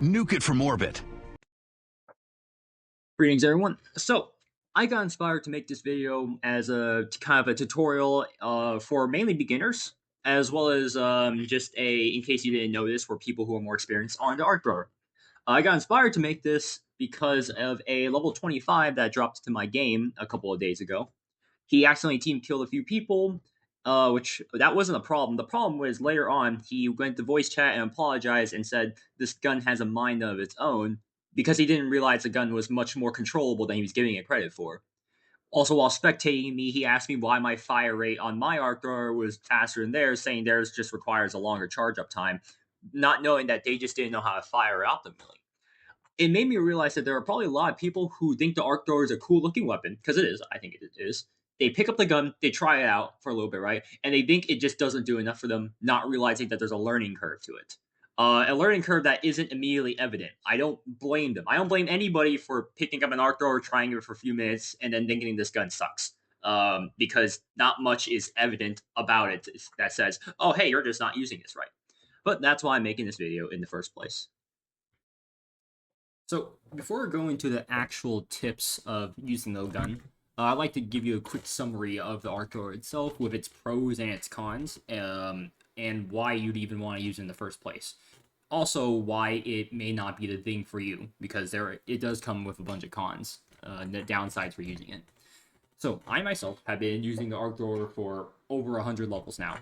Nuke it from orbit. Greetings, everyone. So, I got inspired to make this video as a kind of a tutorial for mainly beginners, as well as just in case you didn't know this, for people who are more experienced on the Arc Thrower. I got inspired to make this because of a level 25 that dropped to my game a couple of days ago. He accidentally team killed a few people, which that wasn't a problem. The problem was later on he went to voice chat and apologized and said this gun has a mind of its own because he didn't realize the gun was much more controllable than he was giving it credit for. Also, while spectating me, he asked me why my fire rate on my arc thrower was faster than theirs, saying theirs just requires a longer charge up time, not knowing that they just didn't know how to fire optimally. It made me realize that there are probably a lot of people who think the arc thrower is a cool looking weapon, because it is. I think it is. They pick up the gun, they try it out for a little bit, right? And they think it just doesn't do enough for them, not realizing that there's a learning curve to it. A learning curve that isn't immediately evident. I don't blame them. I don't blame anybody for picking up an arc thrower, trying it for a few minutes, and then thinking this gun sucks. Because not much is evident about it that says, oh, hey, you're just not using this right. But that's why I'm making this video in the first place. So, before going to the actual tips of using the gun, I'd like to give you a quick summary of the arc thrower itself with its pros and its cons, and why you'd even want to use it in the first place. Also, why it may not be the thing for you, because it does come with a bunch of cons, the downsides for using it. So, I myself have been using the arc thrower for over 100 levels now.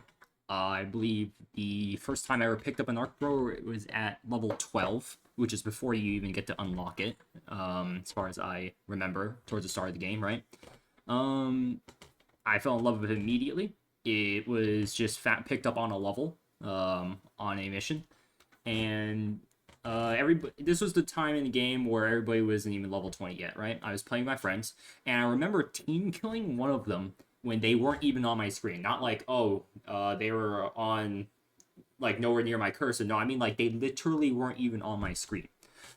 I believe the first time I ever picked up an arc thrower, it was at level 12, which is before you even get to unlock it, as far as I remember, towards the start of the game, right? I fell in love with it immediately. It was just picked up on a level, on a mission, and this was the time in the game where everybody wasn't even level 20 yet, right? I was playing with my friends, and I remember team killing one of them when they weren't even on my screen. Not like, they were on, like, nowhere near my cursor. No, I mean, like, they literally weren't even on my screen.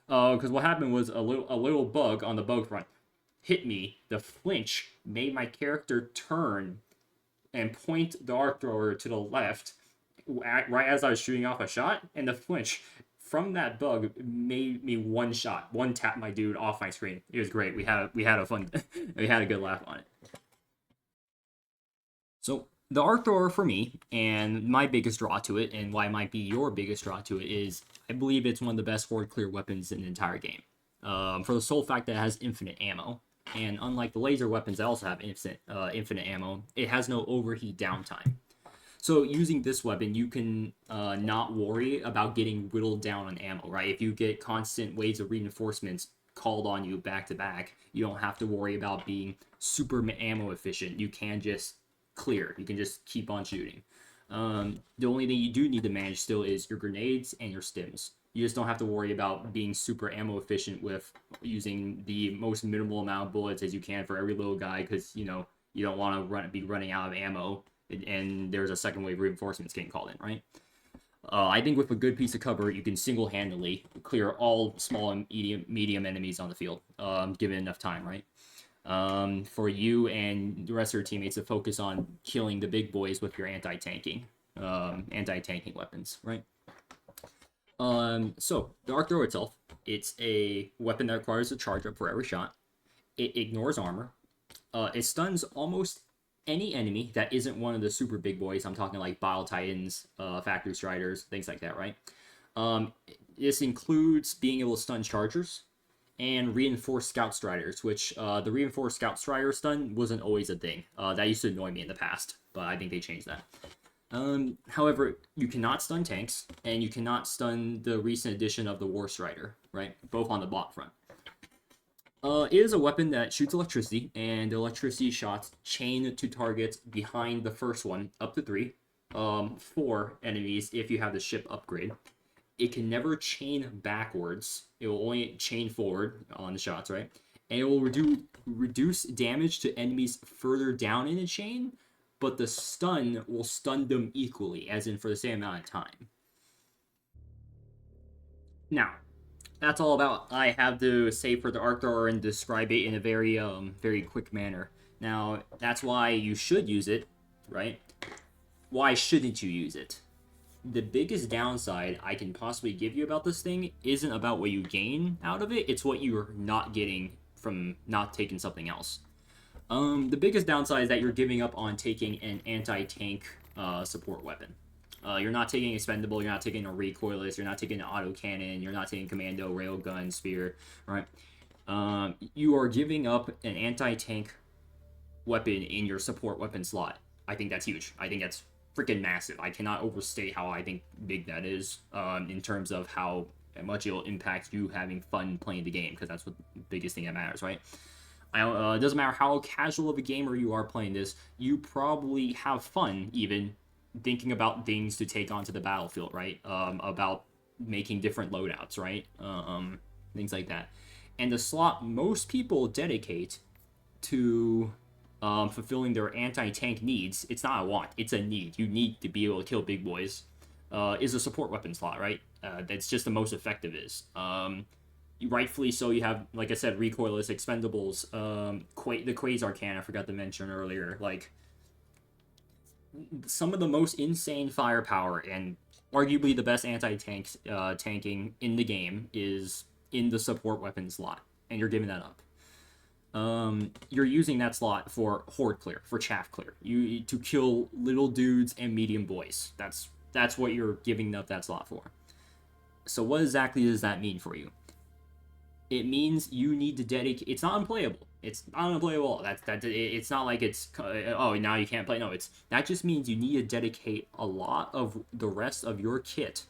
Because what happened was a little bug on the bug front hit me. The flinch made my character turn and point the arc thrower to the left right as I was shooting off a shot, and the flinch from that bug made me one tap my dude off my screen. It was great. We had a fun we had a good laugh on it. So the arc thrower for me, and my biggest draw to it, and why it might be your biggest draw to it, is I believe it's one of the best horde clear weapons in the entire game. For the sole fact that it has infinite ammo, and unlike the laser weapons that also have infinite ammo, it has no overheat downtime. So using this weapon, you can not worry about getting whittled down on ammo, right? If you get constant waves of reinforcements called on you back to back, you don't have to worry about being super ammo efficient. You can just clear. You can just keep on shooting. The only thing you do need to manage still is your grenades and your stims. You just don't have to worry about being super ammo efficient with using the most minimal amount of bullets as you can for every little guy, because you don't want to be running out of ammo and there's a second wave of reinforcements getting called in, right? I think with a good piece of cover, you can single-handedly clear all small and medium enemies on the field, given enough time, right? For you and the rest of your teammates to focus on killing the big boys with your anti-tanking weapons, right? So the arc thrower itself, it's a weapon that requires a charge up for every shot. It ignores armor. It stuns almost any enemy that isn't one of the super big boys. I'm talking like Bile Titans, Factory Striders, things like that, right? This includes being able to stun chargers and reinforced Scout Striders, which the reinforced Scout Strider stun wasn't always a thing. That used to annoy me in the past, but I think they changed that. However, you cannot stun tanks, and you cannot stun the recent addition of the War Strider, right? Both on the bot front. It is a weapon that shoots electricity, and the electricity shots chain to targets behind the first one, up to 3, 4 enemies if you have the ship upgrade. It can never chain backwards. It will only chain forward on the shots, right? And it will reduce damage to enemies further down in the chain, but the stun will stun them equally, as in for the same amount of time. Now, that's all about I have to say for the arc thrower and describe it in a very quick manner. Now, that's why you should use it, right? Why shouldn't you use it? the biggest downside I can possibly give you about this thing isn't about what you gain out of it, it's what you're not getting from not taking something else. The biggest downside is that you're giving up on taking an anti-tank support weapon. You're not taking expendable, you're not taking a recoilless, you're not taking an autocannon, you're not taking commando, railgun, spear, right? You are giving up an anti-tank weapon in your support weapon slot. I think that's huge. I think that's freaking massive. I cannot overstate how I think big that is in terms of how much it'll impact you having fun playing the game, because that's what the biggest thing that matters, right? It doesn't matter how casual of a gamer you are playing this, you probably have fun even thinking about things to take onto the battlefield, right? About making different loadouts, right? Things like that. And the slot most people dedicate to fulfilling their anti-tank needs, it's not a want, it's a need. You need to be able to kill big boys, is a support weapon slot, right? That's just the most effective is. Rightfully so, you have, like I said, recoilless, expendables, the Quasar Cannon I forgot to mention earlier. Like, some of the most insane firepower and arguably the best anti-tanks tanking in the game is in the support weapon slot, and you're giving that up. You're using that slot for horde clear, for chaff clear, to kill little dudes and medium boys. That's what you're giving up that slot for. So what exactly does that mean for you? It means you need to dedicate. It's not unplayable. It's not unplayable. It's not like it's now you can't play. No, that just means you need to dedicate a lot of the rest of your kit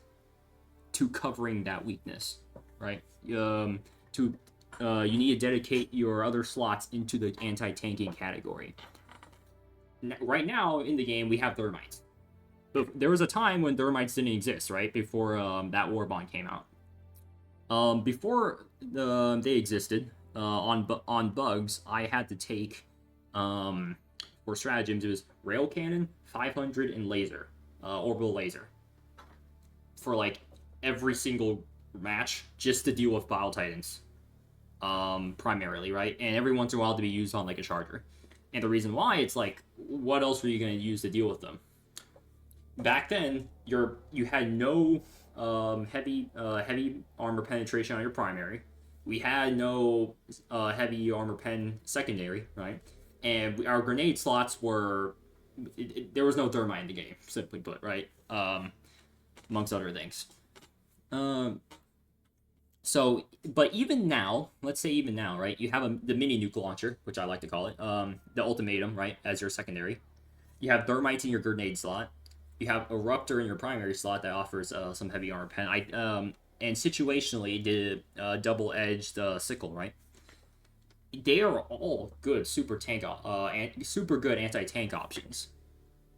to covering that weakness, right? You need to dedicate your other slots into the anti-tanking category. Right now in the game we have thermites. But there was a time when thermites didn't exist, right? Before that war bond came out. Before they existed, on bugs, I had to take, for stratagems, it was rail cannon, 500, and laser, orbital laser, for like every single match, just to deal with Bile Titans, primarily, right? And every once in a while to be used on like a charger. And the reason why, it's like, what else were you going to use to deal with them? Back then, you had no heavy armor penetration on your primary. We had no heavy armor pen secondary, right? And our grenade slots were... there was no thermite in the game, simply put, right? Amongst other things. But even now, let's say even now, right? You have the mini nuke launcher, which I like to call it, the ultimatum, right, as your secondary. You have thermites in your grenade slot. You have Eruptor in your primary slot that offers some heavy armor pen. And situationally, the double-edged sickle, right? They are all good super good anti-tank options.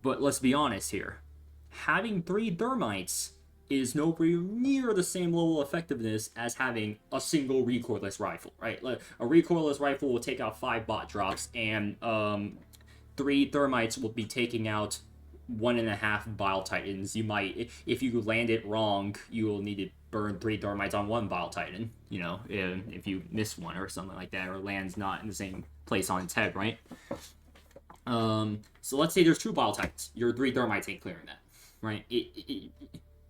But let's be honest here. Having 3 thermites is nowhere near the same level of effectiveness as having a single recoilless rifle, right? Like, a recoilless rifle will take out 5 bot drops, and 3 thermites will be taking out 1.5 Bile Titans. You might, if you land it wrong, you will need to burn 3 thermites on 1 Bile Titan, you know, if you miss one or something like that, or lands not in the same place on its head, right? So let's say there's 2 Bile Titans. Your 3 thermites ain't clearing that, right?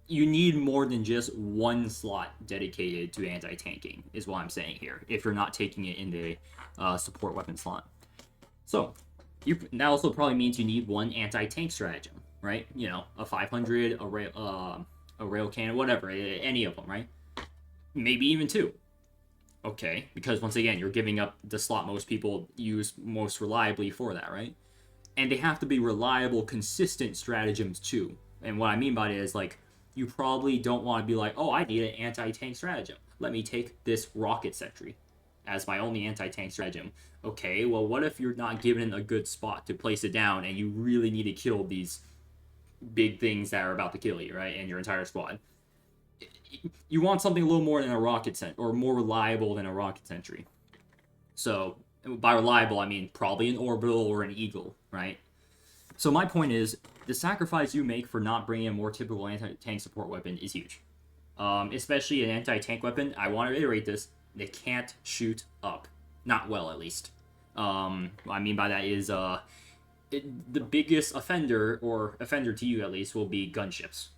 You need more than just 1 slot dedicated to anti-tanking, is what I'm saying here, if you're not taking it in the support weapon slot. So, that also probably means you need 1 anti-tank stratagem, right? You know, a 500, a rail cannon, whatever, any of them, right? Maybe even 2. Okay, because once again, you're giving up the slot most people use most reliably for that, right? And they have to be reliable, consistent stratagems too. And what I mean by it is, like, you probably don't want to be like, oh, I need an anti-tank stratagem. Let me take this rocket sentry as my only anti-tank stratagem. Okay, well, what if you're not given a good spot to place it down and you really need to kill these big things that are about to kill you, right, and your entire squad? You want something a little more than a rocket sentry, or more reliable than a rocket sentry. So, by reliable, I mean probably an orbital or an eagle, right? So my point is, the sacrifice you make for not bringing a more typical anti-tank support weapon is huge. Especially an anti-tank weapon, I want to reiterate this, they can't shoot up. Not well, at least. What I mean by that is, the biggest offender to you at least, will be gunships.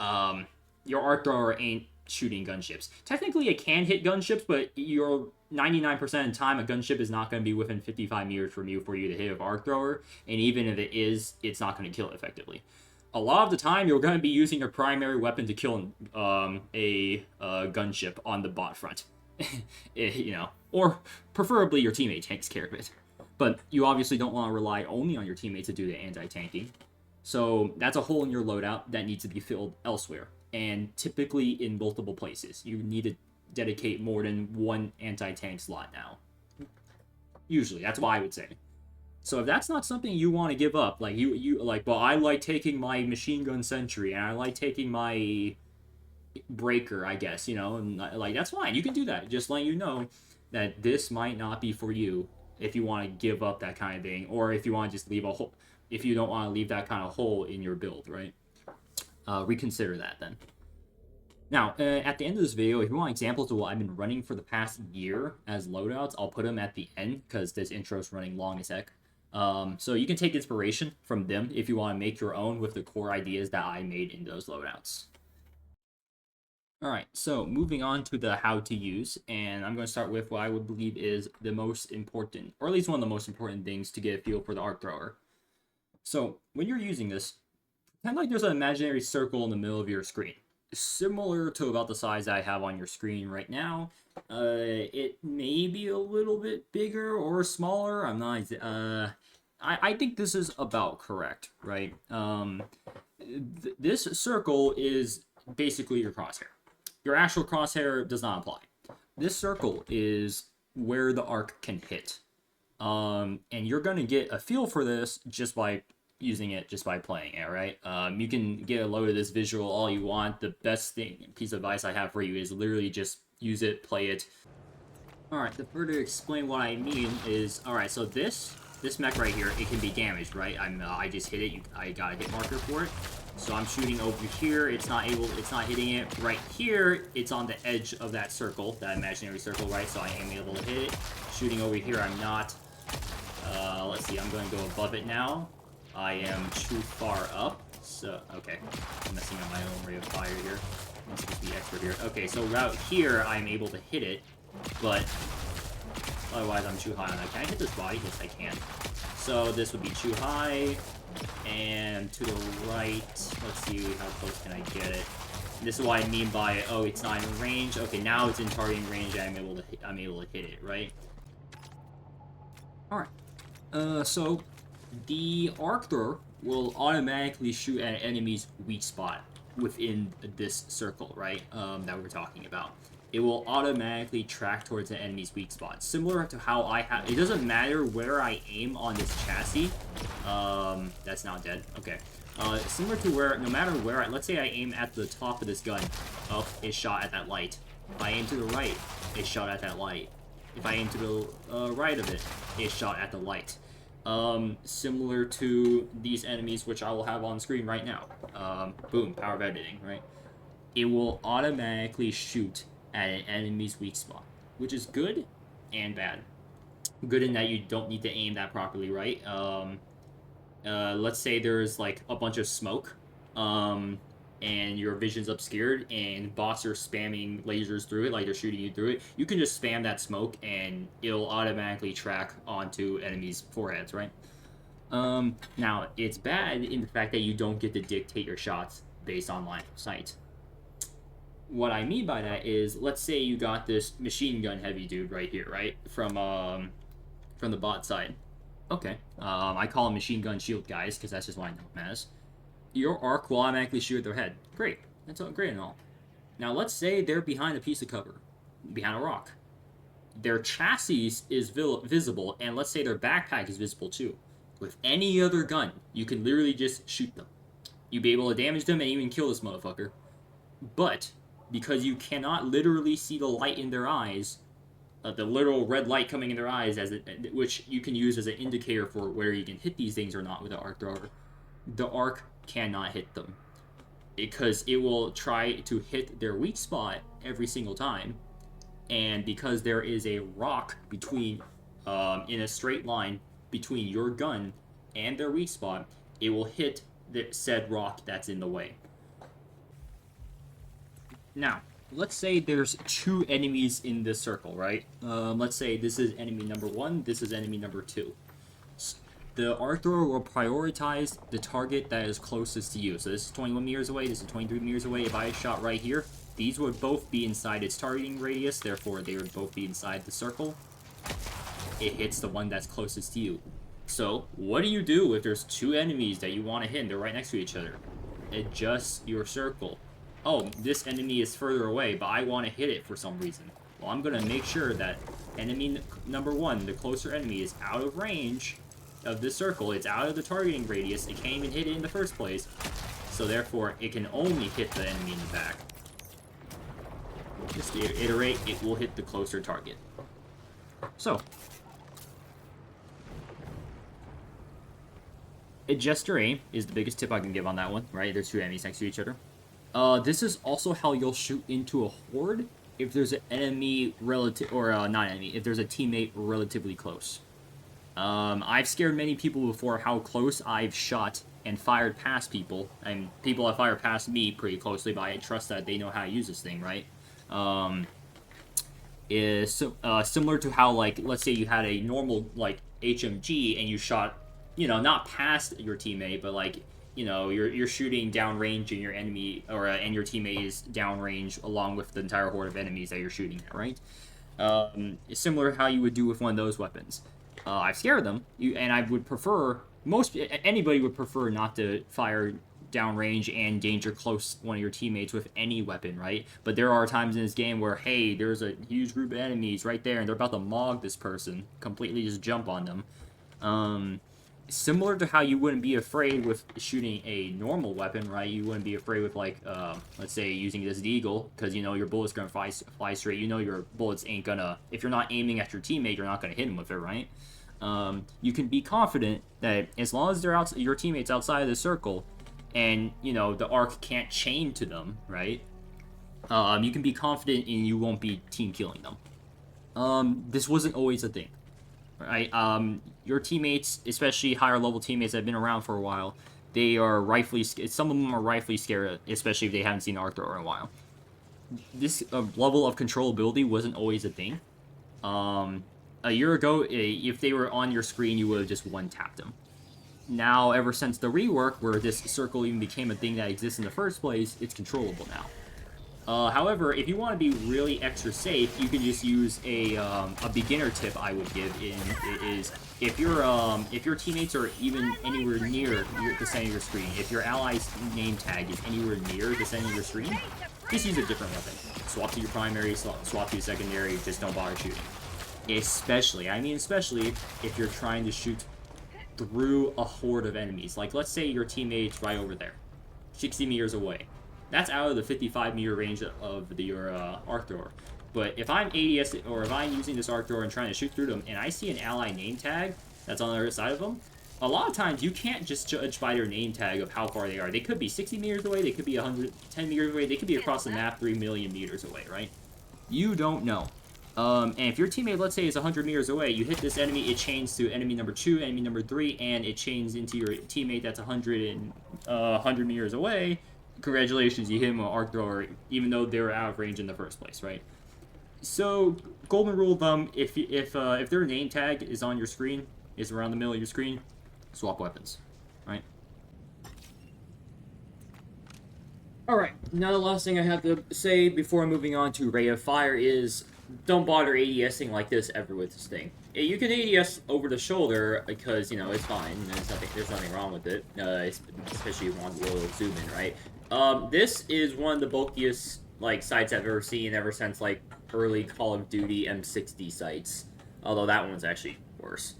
um, your arc thrower ain't shooting gunships. Technically, it can hit gunships, but you're 99% of the time, a gunship is not going to be within 55 meters from you for you to hit an arc thrower, and even if it is, it's not going to kill it effectively. A lot of the time, you're going to be using your primary weapon to kill a gunship on the bot front. Or preferably your teammate takes care of it. But you obviously don't want to rely only on your teammate to do the anti-tanking. So that's a hole in your loadout that needs to be filled elsewhere. And typically in multiple places. You need to dedicate more than one anti-tank slot now. Usually, that's what I would say. So if that's not something you want to give up, like well, I like taking my machine gun sentry and I like taking my breaker, I guess, and like that's fine. You can do that. Just letting you know that this might not be for you if you want to give up that kind of thing, or if you want to just leave a hole, if you don't want to leave that kind of hole in your build, right? Reconsider that then. Now, at the end of this video, if you want examples of what I've been running for the past year as loadouts, I'll put them at the end because this intro is running long as heck. So you can take inspiration from them if you want to make your own with the core ideas that I made in those loadouts. Alright, so moving on to the how to use, and I'm going to start with what I would believe is the most important, or at least one of the most important things to get a feel for the arc thrower. So, when you're using this, pretend like there's an imaginary circle in the middle of your screen. Similar to about the size I have on your screen right now. It may be a little bit bigger or smaller, I'm not, I think this is about correct, right? This circle is basically your crosshair. Your actual crosshair does not apply. This circle is where the arc can hit. And you're going to get a feel for this just by using it, just by playing it, right? You can get a load of this visual all you want. The best piece of advice I have for you is literally just use it, play it. Alright, to further explain what I mean is, alright, so this mech right here, it can be damaged, right? I just hit it, I got a hit marker for it. So I'm shooting over here, it's not hitting it. Right here, it's on the edge of that circle, that imaginary circle, right? So I am able to hit it. Shooting over here, I'm not. Let's see, I'm going to go above it now. I am too far up, so, okay. I'm messing up my own rate of fire here. I'm supposed to be expert here. Okay, so right here, I'm able to hit it, but otherwise I'm too high on that. Can I hit this body? Yes, I can. So this would be too high. And to the right, let's see, how close can I get it? This is what I mean by, oh, it's not in range. Okay, now it's in targeting range, and I'm able to hit it, right? Alright. So the arc thrower will automatically shoot at an enemy's weak spot within this circle, right? That we're talking about. It will automatically track towards the enemy's weak spot. Similar to how I have... It doesn't matter where I aim on this chassis. That's now dead. Okay. Similar to where... No matter where... Let's say I aim at the top of this gun. Oh, it's shot at that light. If I aim to the right, it's shot at that light. If I aim to the right of it, it's shot at the light. Similar to these enemies, which I will have on screen right now. Boom. Power of editing, right? It will automatically shoot at an enemy's weak spot, which is good and bad. Good in that you don't need to aim that properly, right? Let's say there's like a bunch of smoke, and your vision's obscured, and bots are spamming lasers through it, like they're shooting you through it. You can just spam that smoke, and it'll automatically track onto enemies' foreheads, right? Now, it's bad in the fact that you don't get to dictate your shots based on line of sight. What I mean by that is, let's say you got this machine gun heavy dude right here, right? From the bot side. Okay. I call them machine gun shield guys, because that's just what I know them as. Your arc will automatically shoot at their head. Great. That's all great and all. Now, let's say they're behind a piece of cover. Behind a rock. Their chassis is visible, and let's say their backpack is visible too. With any other gun, you can literally just shoot them. You'll be able to damage them and even kill this motherfucker. But because you cannot literally see the light in their eyes, the literal red light coming in their eyes, which you can use as an indicator for where you can hit these things or not with an arc thrower, the arc cannot hit them. Because it will try to hit their weak spot every single time, and because there is a rock between, in a straight line between your gun and their weak spot, it will hit the said rock that's in the way. Now, let's say there's 2 enemies in this circle, right? Let's say this is enemy number 1, this is enemy number 2. The arc thrower will prioritize the target that is closest to you. So this is 21 meters away, this is 23 meters away. If I shot right here, these would both be inside its targeting radius, therefore they would both be inside the circle. It hits the one that's closest to you. So, what do you do if there's 2 enemies that you want to hit and they're right next to each other? Adjust your circle. Oh, this enemy is further away, but I want to hit it for some reason. Well, I'm going to make sure that enemy number 1, the closer enemy, is out of range of this circle. It's out of the targeting radius. It can't even hit it in the first place. So therefore, it can only hit the enemy in the back. Just iterate, it will hit the closer target. So, adjust your aim is the biggest tip I can give on that one, right? There's 2 enemies next to each other. This is also how you'll shoot into a horde if there's an enemy not enemy, if there's a teammate relatively close. I've scared many people before how close I've shot and fired past people, and people have fired past me pretty closely, but I trust that they know how to use this thing, right? Is similar to how, like, let's say you had a normal, like, HMG and you shot, you know, not past your teammate, but, like, you know, you're shooting downrange and your enemy, and your teammate is downrange along with the entire horde of enemies that you're shooting at, right? It's similar to how you would do with one of those weapons. I've scared them, and I would prefer, anybody would prefer not to fire downrange and danger close one of your teammates with any weapon, right? But there are times in this game where, hey, there's a huge group of enemies right there, and they're about to mog this person, completely just jump on them. Similar to how you wouldn't be afraid with shooting a normal weapon, right? You wouldn't be afraid with, like, let's say using this deagle, because you know your bullet's gonna fly straight. You know your bullets ain't gonna, if you're not aiming at your teammate, you're not gonna hit him with it, right? You can be confident that as long as they're your teammates outside of the circle, and you know the arc can't chain to them, right? You can be confident and you won't be team killing them. This wasn't always a thing, right? Your teammates, especially higher level teammates that have been around for a while, they are rightfully, some of them are rightfully scared, especially if they haven't seen an arc thrower in a while. This level of controllability wasn't always a thing. A year ago, if they were on your screen, you would have just one-tapped them. Now, ever since the rework, where this circle even became a thing that exists in the first place, it's controllable now. However, if you want to be really extra safe, you can just use a beginner tip I would give is if your teammates are even anywhere near the center of your screen, if your ally's name tag is anywhere near the center of your screen, just use a different weapon. Swap to your primary, swap to your secondary, just don't bother shooting. Especially if you're trying to shoot through a horde of enemies. Like, let's say your teammate's right over there, 60 meters away. That's out of the 55 meter range of your arc thrower. But if I'm ADS, or if I'm using this arc thrower and trying to shoot through them, and I see an ally name tag that's on the other side of them, a lot of times you can't just judge by their name tag of how far they are. They could be 60 meters away, they could be 110 meters away, they could be across the map 3 million meters away, right? You don't know. And if your teammate, let's say, is 100 meters away, you hit this enemy, it chains to enemy number 2, enemy number 3, and it chains into your teammate that's 100 meters away. Congratulations, you hit him with an arc thrower, even though they were out of range in the first place, right? So, golden rule of thumb, if their name tag is on your screen, is around the middle of your screen, swap weapons, right? Alright, now the last thing I have to say before moving on to rate of fire is, don't bother ADSing like this ever with this thing. You can ADS over the shoulder because, you know, it's fine. There's nothing wrong with it, especially if you want a little zoom in, right? This is one of the bulkiest, like, sights I've ever seen ever since, like, early Call of Duty M60 sights. Although that one's actually worse.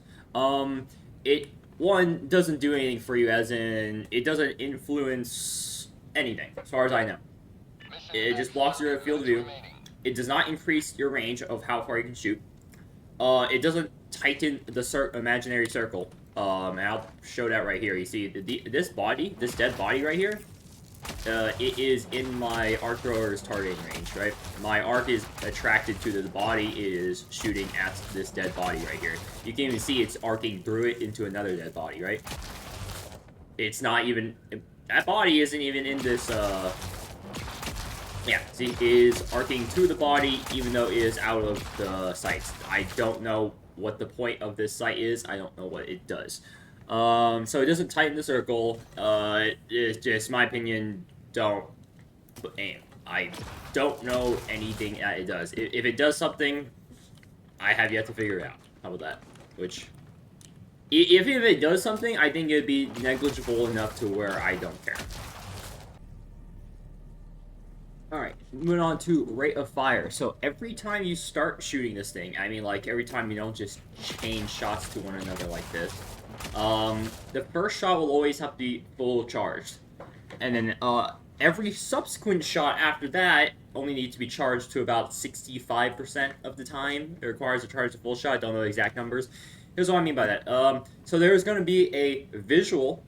It doesn't do anything for you, as in, it doesn't influence anything, as far as I know. It just blocks your field of view. It does not increase your range of how far you can shoot. It doesn't tighten the imaginary circle. And I'll show that right here. You see, this dead body right here, it is in my arc thrower's targeting range, right? My arc is attracted to the body, it is shooting at this dead body right here. You can even see it's arcing through it into another dead body, right? It's not even, that body isn't even in this, Yeah, see, is arcing to the body, even though it is out of the sights. I don't know what the point of this sight is. I don't know what it does. So it doesn't tighten the circle. It's just my opinion. Don't aim. I don't know anything that it does. If it does something, I have yet to figure it out. How about that? Which, if it does something, I think it'd be negligible enough to where I don't care. Alright, moving on to rate of fire. So every time you start shooting this thing, I mean, like, every time you don't just chain shots to one another like this, the first shot will always have to be full charged. And then, every subsequent shot after that only needs to be charged to about 65% of the time. It requires a charge to full shot. I don't know the exact numbers. Here's what I mean by that. So there's going to be a visual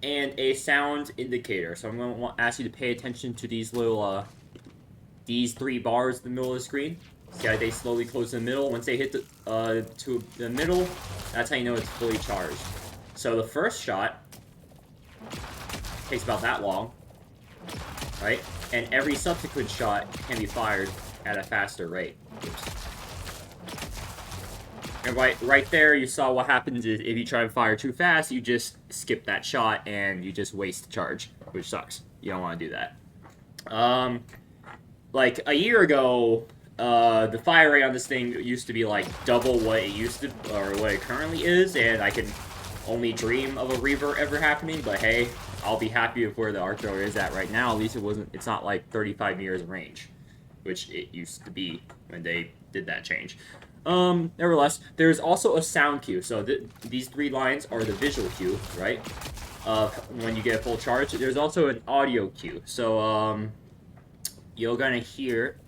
and a sound indicator. So I'm going to ask you to pay attention to these little, these 3 bars in the middle of the screen. See how they slowly close in the middle? Once they hit to the middle, that's how you know it's fully charged. So the first shot takes about that long, right? And every subsequent shot can be fired at a faster rate. Oops. And right there, you saw what happens is if you try to fire too fast, you just skip that shot and you just waste the charge, which sucks. You don't want to do that. Like a year ago, the fire rate on this thing used to be like double what it used to, or what it currently is, and I can only dream of a revert ever happening. But hey, I'll be happy with where the arc thrower is at right now. At least it's not like 35 meters of range, which it used to be when they did that change. Nevertheless, there's also a sound cue. So these 3 lines are the visual cue, right? When you get a full charge. There's also an audio cue. So, you're gonna hear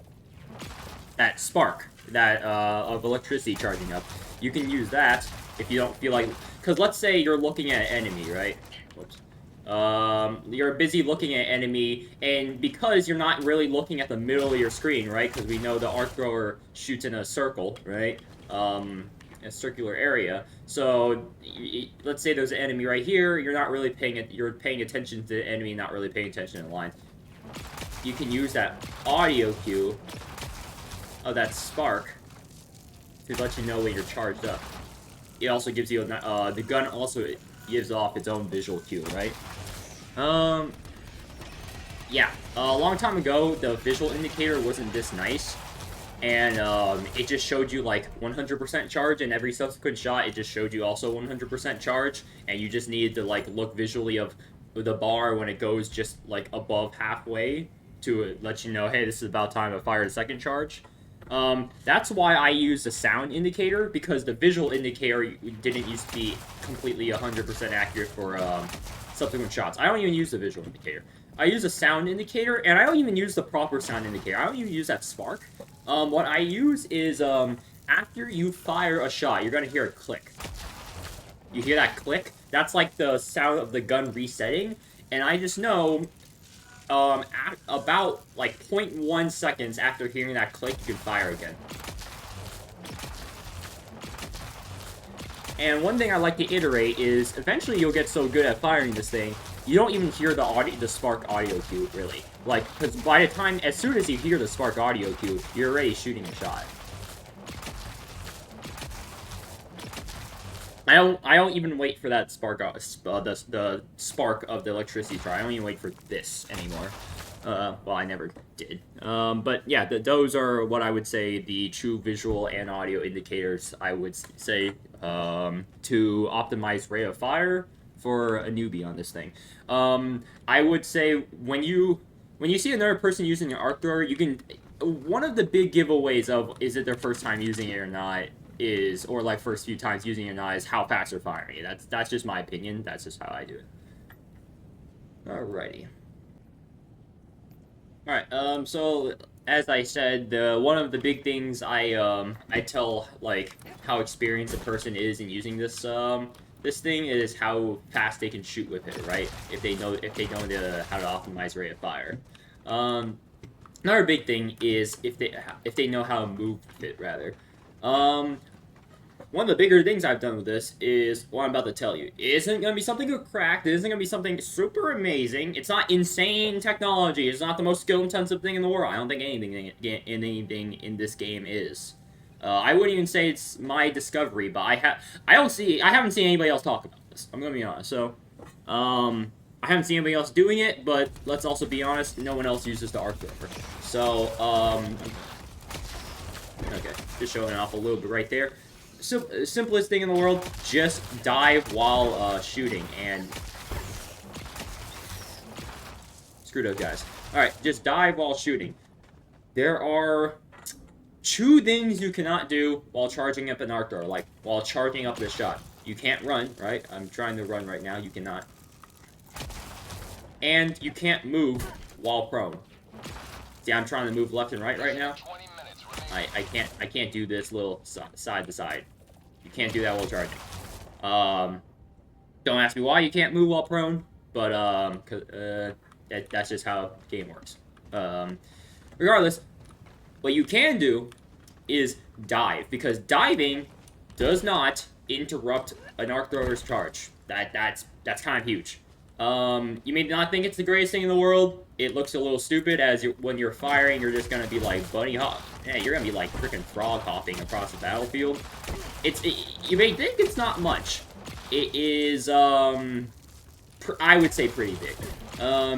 that spark that of electricity charging up. You can use that if you don't feel like, because let's say you're looking at an enemy, right? Whoops. You're busy looking at an enemy, and because you're not really looking at the middle of your screen, right? Because we know the arc thrower shoots in a circle, right? A circular area. So let's say there's an enemy right here. You're not really you're paying attention to the enemy, not really paying attention to the line. You can use that audio cue of that spark to let you know when you're charged up. It also gives you the gun also gives off its own visual cue, right? Yeah, a long time ago, the visual indicator wasn't this nice, and it just showed you like 100% charge, and every subsequent shot, it just showed you also 100% charge, and you just needed to like look visually of the bar when it goes just like above halfway to let you know, hey, this is about time to fire the second charge. That's why I use the sound indicator, because the visual indicator didn't used to be completely 100% accurate for subsequent shots. I don't even use the visual indicator. I use a sound indicator, and I don't even use the proper sound indicator. I don't even use that spark. What I use is, after you fire a shot, you're gonna hear a click. You hear that click? That's like the sound of the gun resetting, and I just know, about like 0.1 seconds after hearing that click, you can fire again. And one thing I like to iterate is, eventually you'll get so good at firing this thing, you don't even hear the spark audio cue, really. Like, because by the time, as soon as you hear the spark audio cue, you're already shooting a shot. I don't even wait for that spark, the spark of the electricity charge. I don't even wait for this anymore. Well, I never did. But yeah, those are what I would say the true visual and audio indicators, I would say, to optimize rate of fire for a newbie on this thing. I would say when you see another person using an arc thrower, you can, one of the big giveaways of is it their first time using it or not is, or like first few times using it or not, is how fast they're firing it. That's just my opinion. That's just how I do it. Alrighty. Alright, so as I said, one of the big things I tell like how experienced a person is in using this this thing is how fast they can shoot with it, right? If they know how to optimize rate of fire. Another big thing is if they know how to move with it, rather. one of the bigger things I've done with this is what I'm about to tell you. It isn't going to be something cracked. It isn't going to be something super amazing. It's not insane technology. It's not the most skill-intensive thing in the world. I don't think anything in this game is. I wouldn't even say it's my discovery, but I haven't seen anybody else talk about this. I'm going to be honest. So, I haven't seen anybody else doing it, but let's also be honest, no one else uses the arc thrower. So, okay, just showing off a little bit right there. Simplest thing in the world, just dive while shooting, and screw those guys. Alright, just dive while shooting. There are 2 things you cannot do while charging up an arc thrower, like while charging up this shot. You can't run, right? I'm trying to run right now, you cannot. And you can't move while prone. See, I'm trying to move left and right now. I can't do this little side to side. You can't do that while charging. Don't ask me why you can't move while prone, but that's just how the game works. Regardless, what you can do is dive, because diving does not interrupt an arc thrower's charge. That's kind of huge. You may not think it's the greatest thing in the world. It looks a little stupid as when you're firing, you're just gonna be like bunny hop. Yeah, you're gonna be like freaking frog hopping across the battlefield. You may think it's not much. It is, I would say pretty big.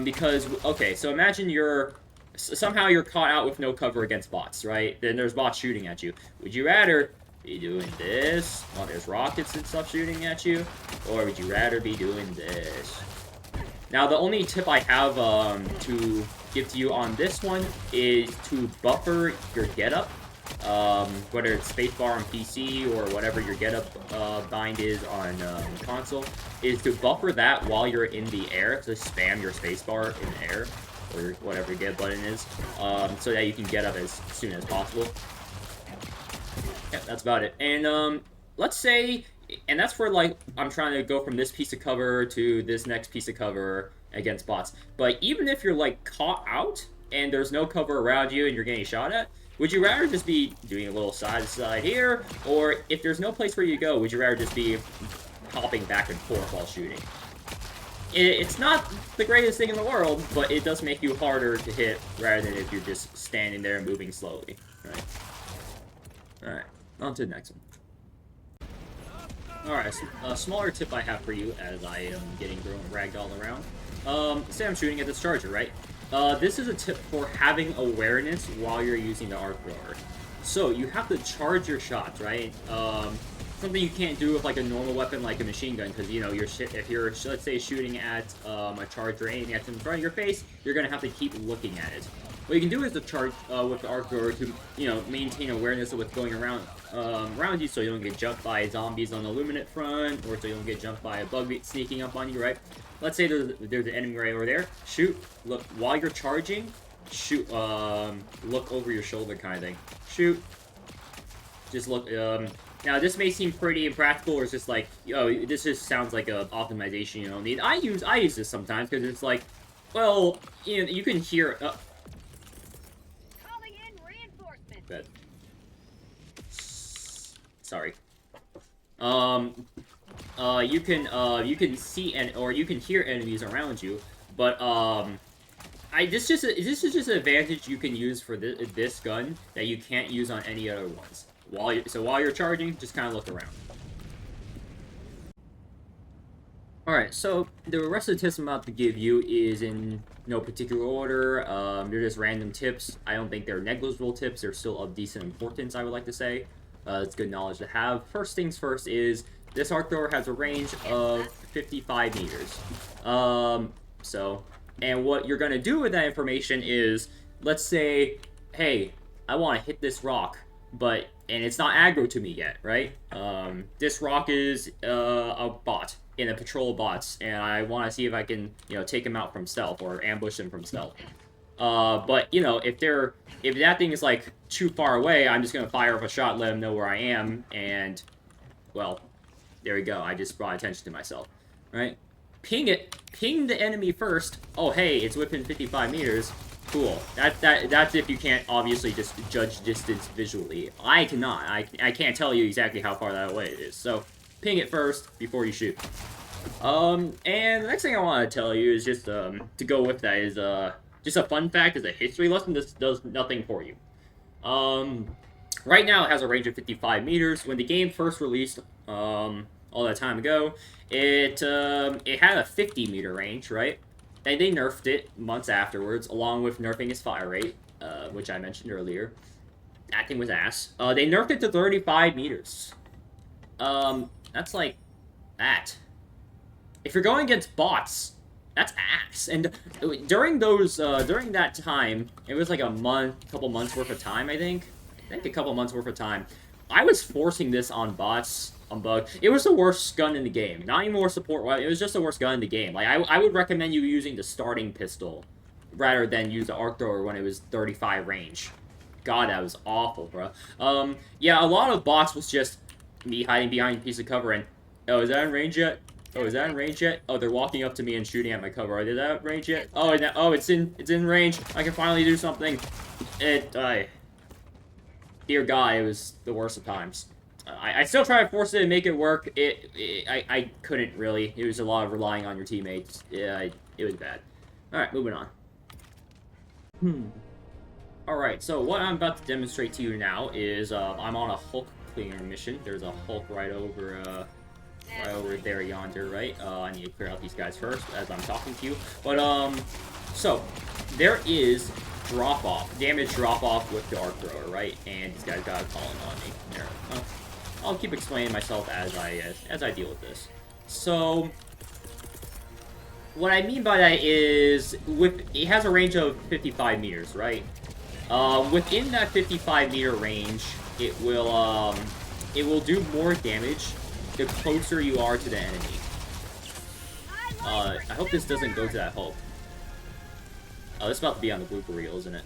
Because, okay, so imagine somehow you're caught out with no cover against bots, right? Then there's bots shooting at you. Would you rather be doing this while there's rockets and stuff shooting at you? Or would you rather be doing this? Now, the only tip I have to give to you on this one is to buffer your getup. Whether it's spacebar on PC or whatever your getup bind is on console, is to buffer that while you're in the air. So spam your spacebar in the air, or whatever your get button is, so that you can get up as soon as possible. Yeah, that's about it. And let's say, and that's where, like, I'm trying to go from this piece of cover to this next piece of cover against bots. But even if you're, like, caught out and there's no cover around you and you're getting shot at, would you rather just be doing a little side to side here? Or if there's no place where you go, would you rather just be hopping back and forth while shooting? It's not the greatest thing in the world, but it does make you harder to hit rather than if you're just standing there and moving slowly, right? Alright, on to the next one. Alright, a smaller tip I have for you as I am getting thrown ragdoll around. Say I'm shooting at this charger, right? This is a tip for having awareness while you're using the arc thrower. So, you have to charge your shots, right? Something you can't do with, like, a normal weapon like a machine gun, because, you know, if you're, let's say, shooting at a charger aiming at in front of your face, you're going to have to keep looking at it. What you can do is to charge with the arc thrower to, you know, maintain awareness of what's going around you, so you don't get jumped by zombies on the luminant front, or so you don't get jumped by a bug sneaking up on you, right? Let's say there's an enemy right over there. Shoot. Look, while you're charging, shoot. Look over your shoulder kind of thing. Shoot. Just look. Now, this may seem pretty impractical, or it's just like, this just sounds like a optimization you don't need. I use this sometimes, because it's like, well, you know, you can hear... Calling in reinforcements. Bad. Sorry. You can see or you can hear enemies around you, but this is just an advantage you can use for this gun that you can't use on any other ones. While you're charging, just kind of look around. Alright, so the rest of the tips I'm about to give you is in no particular order. They're just random tips. I don't think they're negligible tips. They're still of decent importance, I would like to say. It's good knowledge to have. First things first is, this arc thrower has a range of 55 meters. And what you're going to do with that information is, let's say, hey, I want to hit this rock, and it's not aggro to me yet, right? This rock is a bot in a patrol of bots, and I want to see if I can, you know, take him out from stealth or ambush him from stealth. But, you know, if that thing is, like, too far away, I'm just going to fire off a shot, let him know where I am, and, well, there we go. I just brought attention to myself, right? Ping it. Ping the enemy first. Oh, hey, it's within 55 meters. Cool. That's if you can't obviously just judge distance visually. I cannot. I can't tell you exactly how far that away it is. So ping it first before you shoot. And the next thing I want to tell you is just to go with that is just a fun fact as a history lesson. This does nothing for you. Right now it has a range of 55 meters. When the game first released all that time ago, it had a 50-meter range, right? And they nerfed it months afterwards, along with nerfing its fire rate, which I mentioned earlier. That thing was ass. They nerfed it to 35 meters. That's like that. If you're going against bots, that's ass. And during that time, it was like a couple months worth of time, I think a couple months worth of time. I was forcing this on bots. Bug. It was the worst gun in the game. Not even more support. It was just the worst gun in the game. Like I would recommend you using the starting pistol rather than use the arc thrower when it was 35 range. God, that was awful, bro. Yeah, a lot of bots was just me hiding behind a piece of cover and, oh, is that in range yet? Oh, is that in range yet? Oh, they're walking up to me and shooting at my cover. Is that in range yet? Oh, it's in range. I can finally do something. Dear God, it was the worst of times. I still try to force it and make it work. I couldn't really. It was a lot of relying on your teammates. Yeah, it was bad. Alright, moving on. Alright, so what I'm about to demonstrate to you now is I'm on a Hulk clearing mission. There's a Hulk right over there yonder, right? I need to clear out these guys first as I'm talking to you. But, so, there is drop-off, damage drop-off with the arc thrower, right? And these guys got calling on me. There. I'll keep explaining myself as I deal with this. So, what I mean by that is, it has a range of 55 meters, right? Within that 55-meter range, it will do more damage the closer you are to the enemy. I hope this doesn't go to that Hulk. Oh, this is about to be on the blooper reel, isn't it?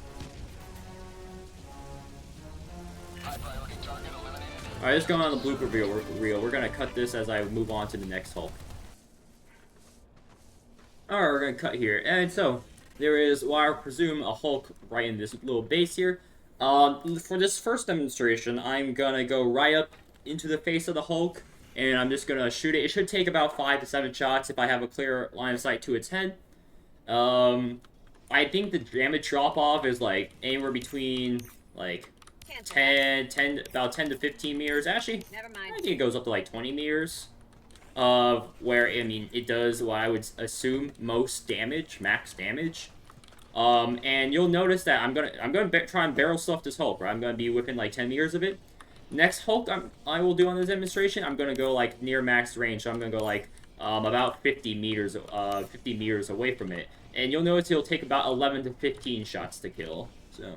Alright, let's go on the blooper reel. We're gonna cut this as I move on to the next Hulk. Alright, we're gonna cut here. And so, there is, well, I presume, a Hulk right in this little base here. For this first demonstration, I'm gonna go right up into the face of the Hulk, and I'm just gonna shoot it. It should take about 5 to 7 shots if I have a clear line of sight to its head. I think the damage drop-off is, like, anywhere between, like, about 10 to 15 meters. Actually, never mind. I think it goes up to, like, 20 meters. Where, I mean, it does what I would assume most damage, max damage. And you'll notice that I'm gonna try and barrel stuff this Hulk, right? I'm gonna be within, like, 10 meters of it. Next Hulk I will do on this demonstration, I'm gonna go, like, near max range, so I'm gonna go, like, about 50 meters away from it. And you'll notice it'll take about 11 to 15 shots to kill, so...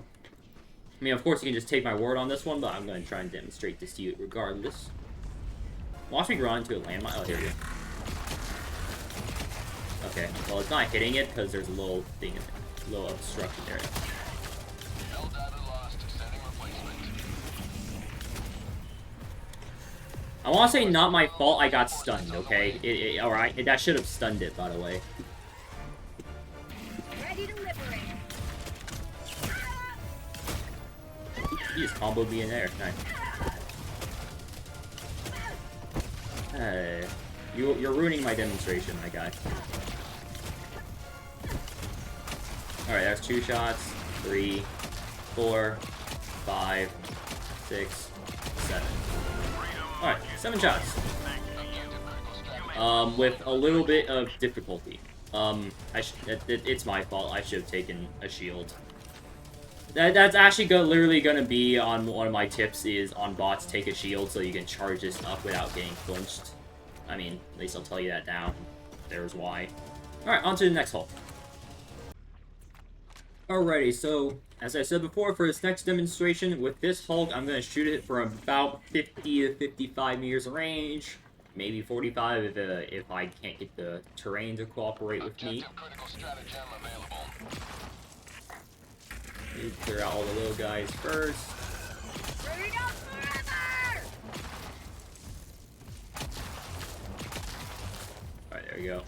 I mean, of course, you can just take my word on this one, but I'm going to try and demonstrate this to you regardless. Watch me run into a landmine. Oh, here we go. Okay, well, it's not hitting it because there's a little thing in there. A little obstruction there. I want to say not my fault I got stunned, okay? Alright, that should have stunned it, by the way. He just comboed me in there. Nice. Hey, you're ruining my demonstration, my guy. Alright, that's 2 shots. 3, 4, 5, 6, 7. Alright, 7 shots. With a little bit of difficulty. It's my fault. I should have taken a shield. That's actually literally going to be on one of my tips is on bots, take a shield so you can charge this up without getting flinched. I mean, at least I'll tell you that now. There's why. Alright, on to the next Hulk. Alrighty, so, as I said before, for this next demonstration, with this Hulk, I'm going to shoot it from about 50 to 55 meters of range. Maybe 45 if I can't get the terrain to cooperate with me. Clear out all the little guys first. Alright, there we go.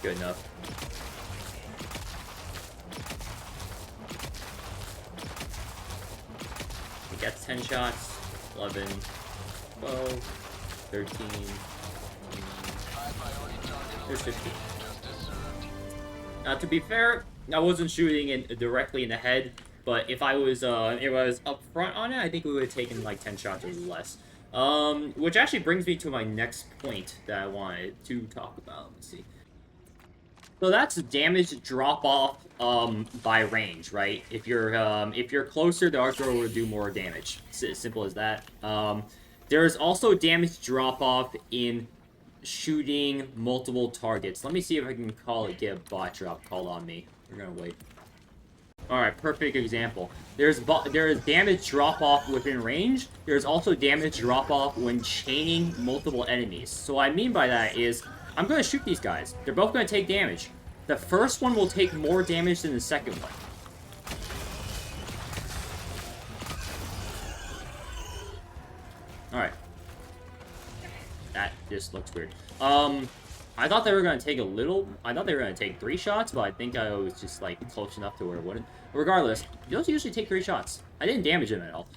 good enough. He gets 10 shots, 11, 12, 13, 14, there's 15. Now, to be fair, I wasn't shooting it directly in the head, but if I was up front on it, I think we would have taken like 10 shots or less. Which actually brings me to my next point that I wanted to talk about. Let's see. So that's damage drop off by range, right? If you're closer, the arc thrower will do more damage. It's as simple as that. There's also damage drop off in shooting multiple targets. Let me see if I can get a bot drop called on me. We're gonna wait. Alright, perfect example. There is damage drop-off within range. There's also damage drop-off when chaining multiple enemies. So what I mean by that is, I'm going to shoot these guys. They're both going to take damage. The first one will take more damage than the second one. Alright. That just looks weird. I thought they were going to take I thought they were going to take 3 shots, but I think I was just, like, close enough to where it wouldn't. Regardless, those usually take 3 shots. I didn't damage them at all.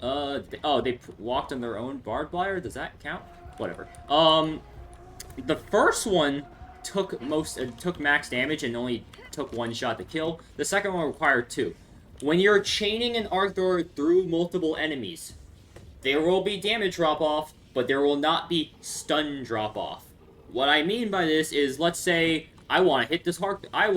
Oh, they walked on their own barbed wire? Does that count? Whatever. The first one took max damage and only took 1 shot to kill. The second one required 2. When you're chaining an arc thrower through multiple enemies, there will be damage drop-off, but there will not be stun drop-off. What I mean by this is, let's say I want to hit this Hulk. I'm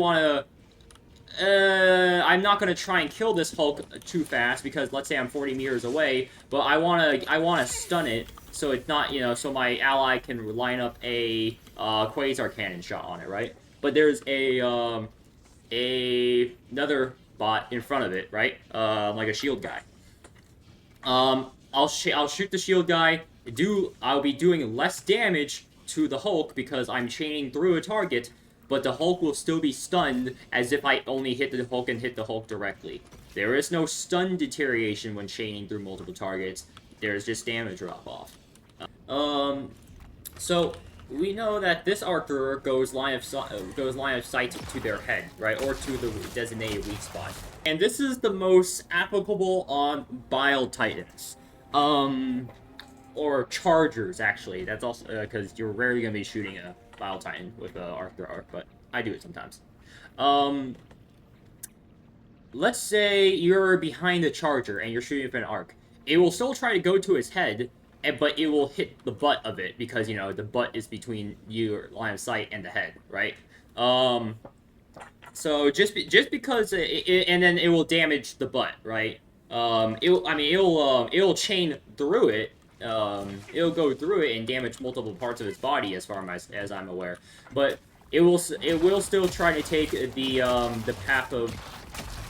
not gonna try and kill this Hulk too fast because let's say I'm 40 meters away, but I wanna stun it so it's not, so my ally can line up a quasar cannon shot on it, right? But there's another bot in front of it, right? Like a shield guy. I'll shoot the shield guy. I'll be doing less damage to the Hulk because I'm chaining through a target, but the Hulk will still be stunned as if I only hit the Hulk and hit the Hulk directly. There is no stun deterioration when chaining through multiple targets. There's just damage drop-off. So we know that this arc thrower goes line of sight to their head, right, or to the designated weak spot. And this is the most applicable on Bile Titans. Or Chargers, actually. That's also, because you're rarely going to be shooting a Bile Titan with an arc thrower, but I do it sometimes. Let's say you're behind the Charger and you're shooting with an arc. It will still try to go to his head, but it will hit the butt of it, because, the butt is between your line of sight and the head, right? So just because, and then it will damage the butt, right? It'll chain through it. It'll go through it and damage multiple parts of its body, as far as I'm aware. But it will still try to take the path of,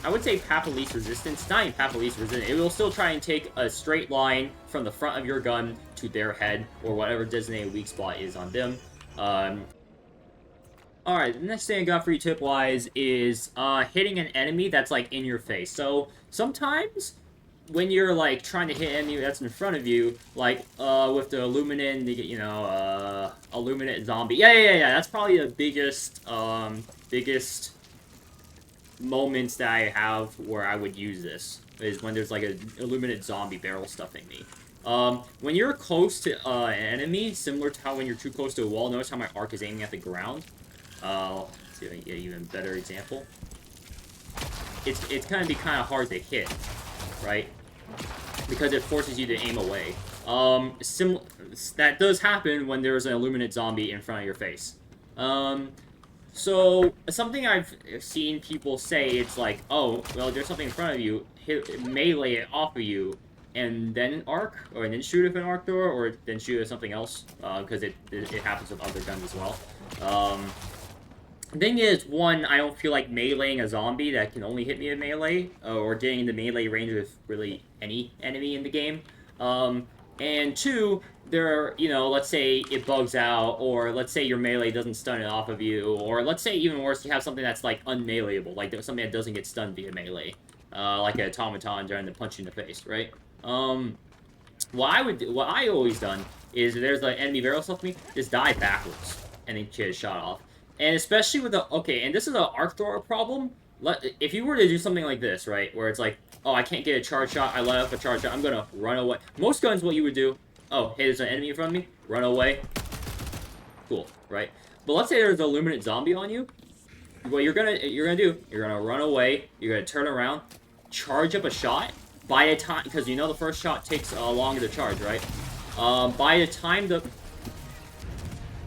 I would say, path of least resistance. Not even path of least resistance. It will still try and take a straight line from the front of your gun to their head, or whatever designated weak spot is on them. Alright, the next thing I got for you tip-wise is hitting an enemy that's, like, in your face. So sometimes when you're, like, trying to hit an enemy that's in front of you, like, with the Illuminate, Illuminate zombie. Yeah, that's probably the biggest moments that I have where I would use this, is when there's, like, an Illuminate zombie barrel stuffing me. When you're close to an enemy, similar to how when you're too close to a wall, notice how my arc is aiming at the ground? Let's see if I can get an even better example. It's gonna be kind of hard to hit, right? Because it forces you to aim away. That does happen when there's an Illuminate zombie in front of your face. So, something I've seen people say, it's like, oh, well, there's something in front of you, melee it off of you, and then arc, or then shoot with an arc thrower, or then shoot with something else, because it happens with other guns as well. The thing is, one, I don't feel like meleeing a zombie that can only hit me in melee, or getting into melee range with really any enemy in the game. And two, let's say it bugs out, or let's say your melee doesn't stun it off of you, or let's say, even worse, you have something that's, like, unmeleeable, like something that doesn't get stunned via melee, like an automaton trying to punch you in the face, right? What I always done is, there's an enemy barrel stuff me, just dive backwards, and then get a shot off. And especially with the... Okay, and this is an arc thrower problem. If you were to do something like this, right? Where it's like, oh, I can't get a charge shot. I let off a charge shot. I'm gonna run away. Most guns, what you would do... Oh, hey, there's an enemy in front of me. Run away. Cool, right? But let's say there's an illuminate zombie on you. What you're gonna do, you're gonna run away, you're gonna turn around, charge up a shot. By the time, because you know the first shot takes longer to charge, right? By the time the...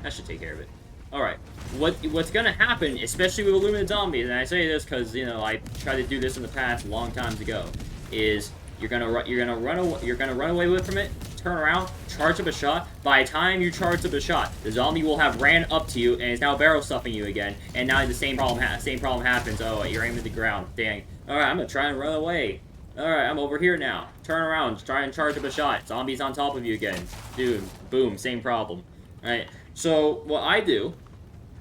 That should take care of it. Alright. What's gonna happen, especially with illuminate zombies, and I say this because, you know, I tried to do this in the past long times ago, is you're gonna run away with from it, turn around, charge up a shot. By the time you charge up a shot, the zombie will have ran up to you and is now barrel stuffing you again. And now the same problem happens. Oh, you're aiming at the ground. Dang. All right, I'm gonna try and run away. All right, I'm over here now. Turn around, try and charge up a shot. Zombie's on top of you again. Dude, boom, same problem. All right. So what I do,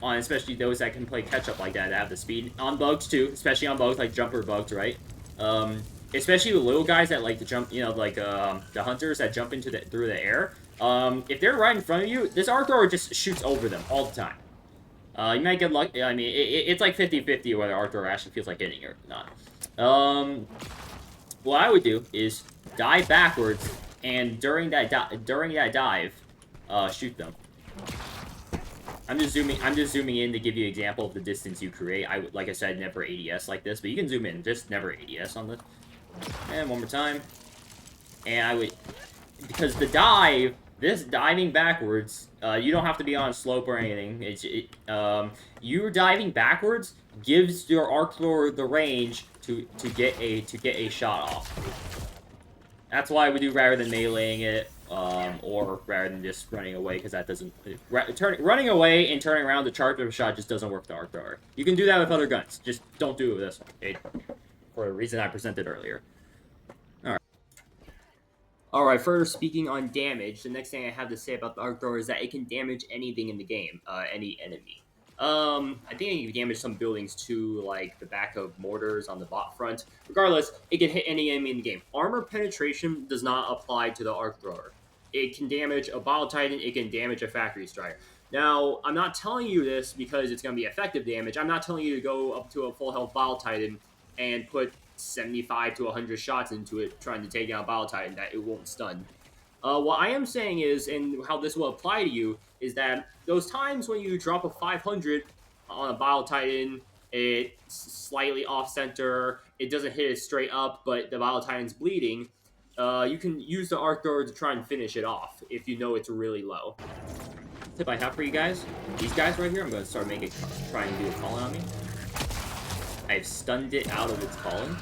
on especially those that can play catch up like that have the speed on bugs too, especially on bugs like jumper bugs, right? Especially with little guys that like to jump, you know, like the hunters that jump through the air. If they're right in front of you, this arc thrower just shoots over them all the time. You might get lucky. I mean, it's like 50-50 whether arc thrower actually feels like hitting or not. What I would do is dive backwards, and during that dive, shoot them. I'm just zooming in to give you an example of the distance you create. Like I said, never ADS like this, but you can zoom in. Just never ADS on this. And one more time. And I would... Because the dive... This diving backwards, you don't have to be on a slope or anything. You diving backwards gives your arc thrower the range to get a shot off. That's why I would do rather than meleeing it, or rather than just running away, because that doesn't... running away and turning around to charge up a shot just doesn't work with the arc thrower. You can do that with other guns. Just don't do it with this one, okay? For a reason I presented earlier. Alright, further speaking on damage, the next thing I have to say about the arc thrower is that it can damage anything in the game, any enemy. I think it can damage some buildings too, like the back of mortars on the bot front. Regardless, it can hit any enemy in the game. Armor penetration does not apply to the arc thrower. It can damage a Bile Titan, it can damage a Factory Striker. Now, I'm not telling you this because it's going to be effective damage. I'm not telling you to go up to a full health Bile Titan and put 75 to 100 shots into it trying to take out Bile Titan that it won't stun. What I am saying is, and how this will apply to you, is that those times when you drop a 500 on a Bile Titan, it's slightly off-center, it doesn't hit it straight up, but the Bile Titan's bleeding, you can use the arc thrower to try and finish it off if you know it's really low. Tip I have for you guys, these guys right here, I'm going to start try and do a calling on me. I've stunned it out of its calling.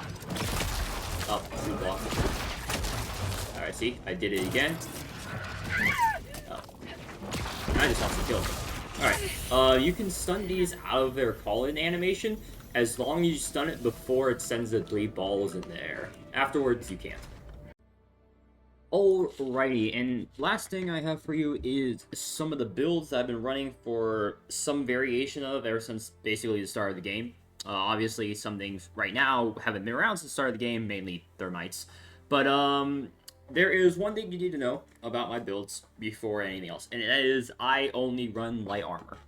Oh, two blocks. Alright, see? I did it again. Oh. I just lost the kill. Alright, you can stun these out of their call-in animation as long as you stun it before it sends the 3 balls in the air. Afterwards, you can't. Alrighty, and last thing I have for you is some of the builds that I've been running for some variation of ever since basically the start of the game. Obviously, some things right now haven't been around since the start of the game, mainly thermites. But, there is one thing you need to know about my builds before anything else, and that is I only run light armor.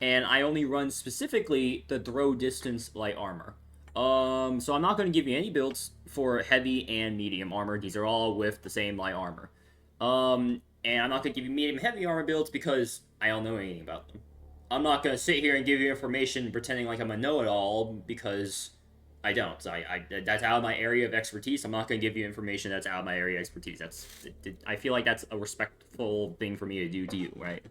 And I only run specifically the throw distance light armor. So I'm not going to give you any builds for heavy and medium armor. These are all with the same light armor. And I'm not going to give you medium and heavy armor builds because I don't know anything about them. I'm not going to sit here and give you information pretending like I'm a know-it-all because I don't. That's out of my area of expertise. I'm not going to give you information that's out of my area of expertise. I feel like that's a respectful thing for me to do to you, right?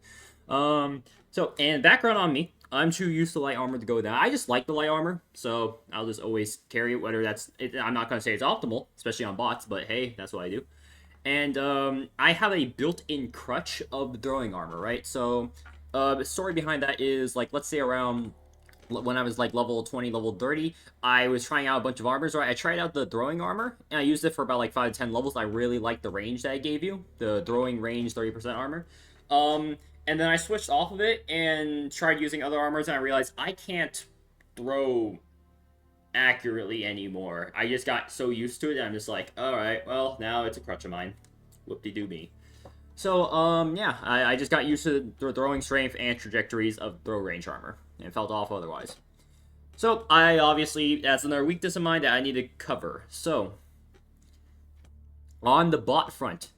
So, and background on me. I'm too used to light armor to go with that. I just like the light armor, so I'll just always carry it, whether that's... I'm not going to say it's optimal, especially on bots, but hey, that's what I do. And, I have a built-in crutch of throwing armor, right? So... the story behind that is, like, let's say around when I was, like, level 20, level 30, I was trying out a bunch of armors, right? I tried out the throwing armor, and I used it for about, like, 5 to 10 levels. I really liked the range that it gave you, the throwing range 30% armor. And then I switched off of it and tried using other armors, and I realized I can't throw accurately anymore. I just got so used to it that I'm just like, alright, well, now it's a crutch of mine. Whoop-de-doo me. So, yeah, I just got used to the throwing strength and trajectories of throw range armor, and felt off otherwise. So, I obviously, that's another weakness of mine that I need to cover. So, on the bot front,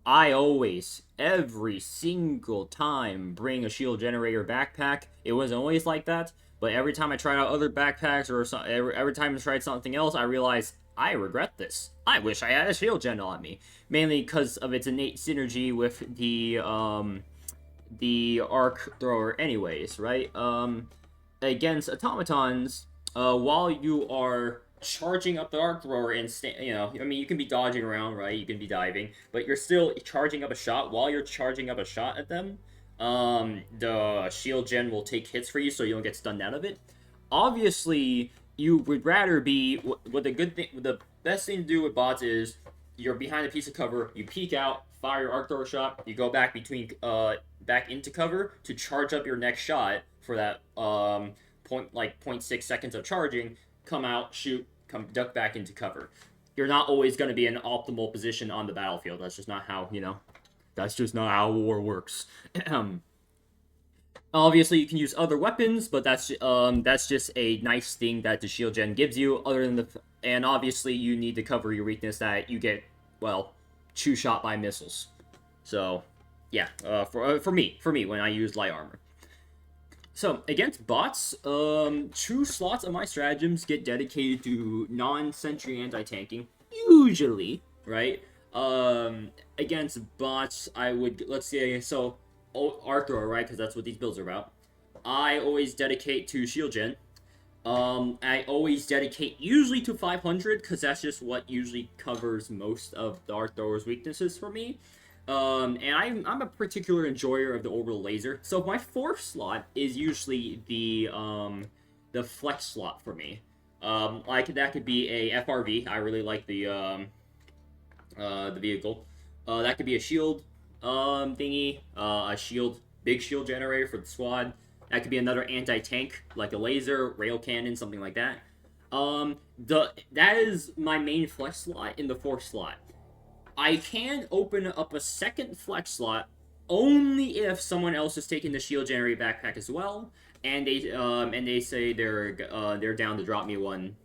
I always, every single time, bring a shield generator backpack. It wasn't always like that, but every time I tried out other backpacks or every time I tried something else, I realized I regret this. I wish I had a shield gen on me, mainly because of its innate synergy with the arc thrower, anyways, right? Against automatons, while you are charging up the arc thrower and I mean, you can be dodging around, right? You can be diving, but you're still charging up a shot. While you're charging up a shot at them, the shield gen will take hits for you, so you don't get stunned out of it. Obviously, you would rather be what the good thing, the best thing to do with bots is you're behind a piece of cover, you peek out, fire your arc thrower shot, you go back back into cover to charge up your next shot for that 0.6 seconds of charging, come out, shoot, come duck back into cover. You're not always going to be in an optimal position on the battlefield. That's just not how, that's just not how war works. Obviously, you can use other weapons, but that's just a nice thing that the shield gen gives you. Other than and obviously you need to cover your weakness that you get, well, two shot by missiles. So, yeah, for me when I use light armor. So, against bots, 2 slots of my stratagems get dedicated to non-sentry anti-tanking, usually, right? Against bots, I would, let's say, so, Arthur, right, because that's what these builds are about. I always dedicate to shield gen. I always dedicate usually to 500, because that's just what usually covers most of the Arc Thrower's weaknesses for me. And I'm a particular enjoyer of the orbital laser. So my 4th slot is usually the flex slot for me. Like that could be a FRV. I really like the vehicle. That could be a shield thingy, a big shield generator for the squad. That could be another anti-tank, like a laser, rail cannon, something like that. That is my main flex slot in the 4th slot. I can open up a second flex slot only if someone else is taking the shield generator backpack as well, and they say they're down to drop me one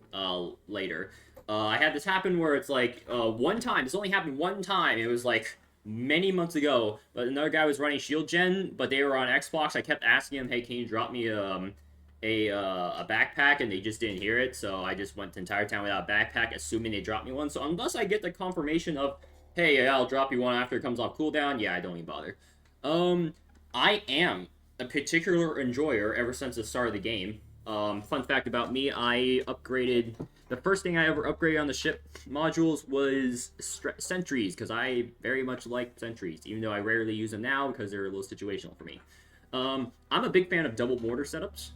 later. I had this happen where it's like one time. This only happened one time. It was like many months ago, but another guy was running shield gen, but they were on Xbox. I kept asking him, "Hey, can you drop me a backpack?" And they just didn't hear it, so I just went the entire time without a backpack, assuming they dropped me one. So unless I get the confirmation of, "Hey, yeah, I'll drop you one after it comes off cooldown," yeah, I don't even bother. I am a particular enjoyer ever since the start of the game. Fun fact about me, I upgraded... The first thing I ever upgraded on the ship modules was sentries, because I very much like sentries, even though I rarely use them now because they're a little situational for me. I'm a big fan of double mortar setups.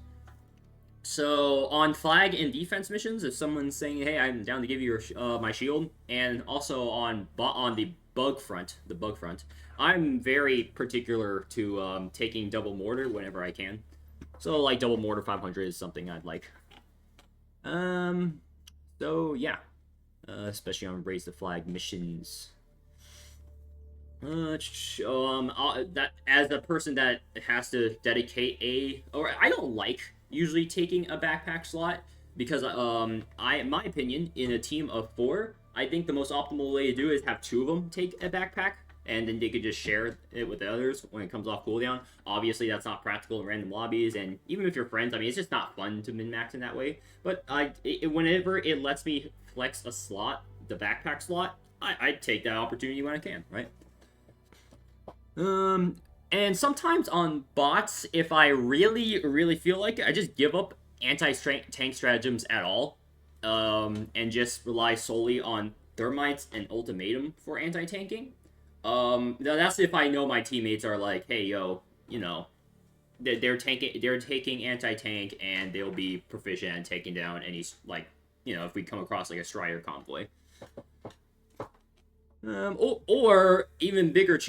So, on flag and defense missions, if someone's saying, "Hey, I'm down to give you my shield," and also on the bug front, I'm very particular to taking double mortar whenever I can. So, like, double mortar 500 is something I'd like. So, yeah. Especially on raise the flag missions. That as a person that has to dedicate I don't like usually taking a backpack slot because in my opinion, in a team of 4, I think the most optimal way to do it is have 2 of them take a backpack, and then they could just share it with the others when it comes off cooldown. Obviously, that's not practical in random lobbies, and even if you're friends, I mean, it's just not fun to min-max in that way. But whenever it lets me flex a slot, the backpack slot, I take that opportunity when I can, right? And sometimes on bots, if I really, really feel like it, I just give up anti-tank stratagems at all, and just rely solely on thermites and ultimatum for anti-tanking. That's if I know my teammates are like, "Hey, yo, they're taking anti-tank, and they'll be proficient at taking down any, like, if we come across like a Strider convoy." Or even bigger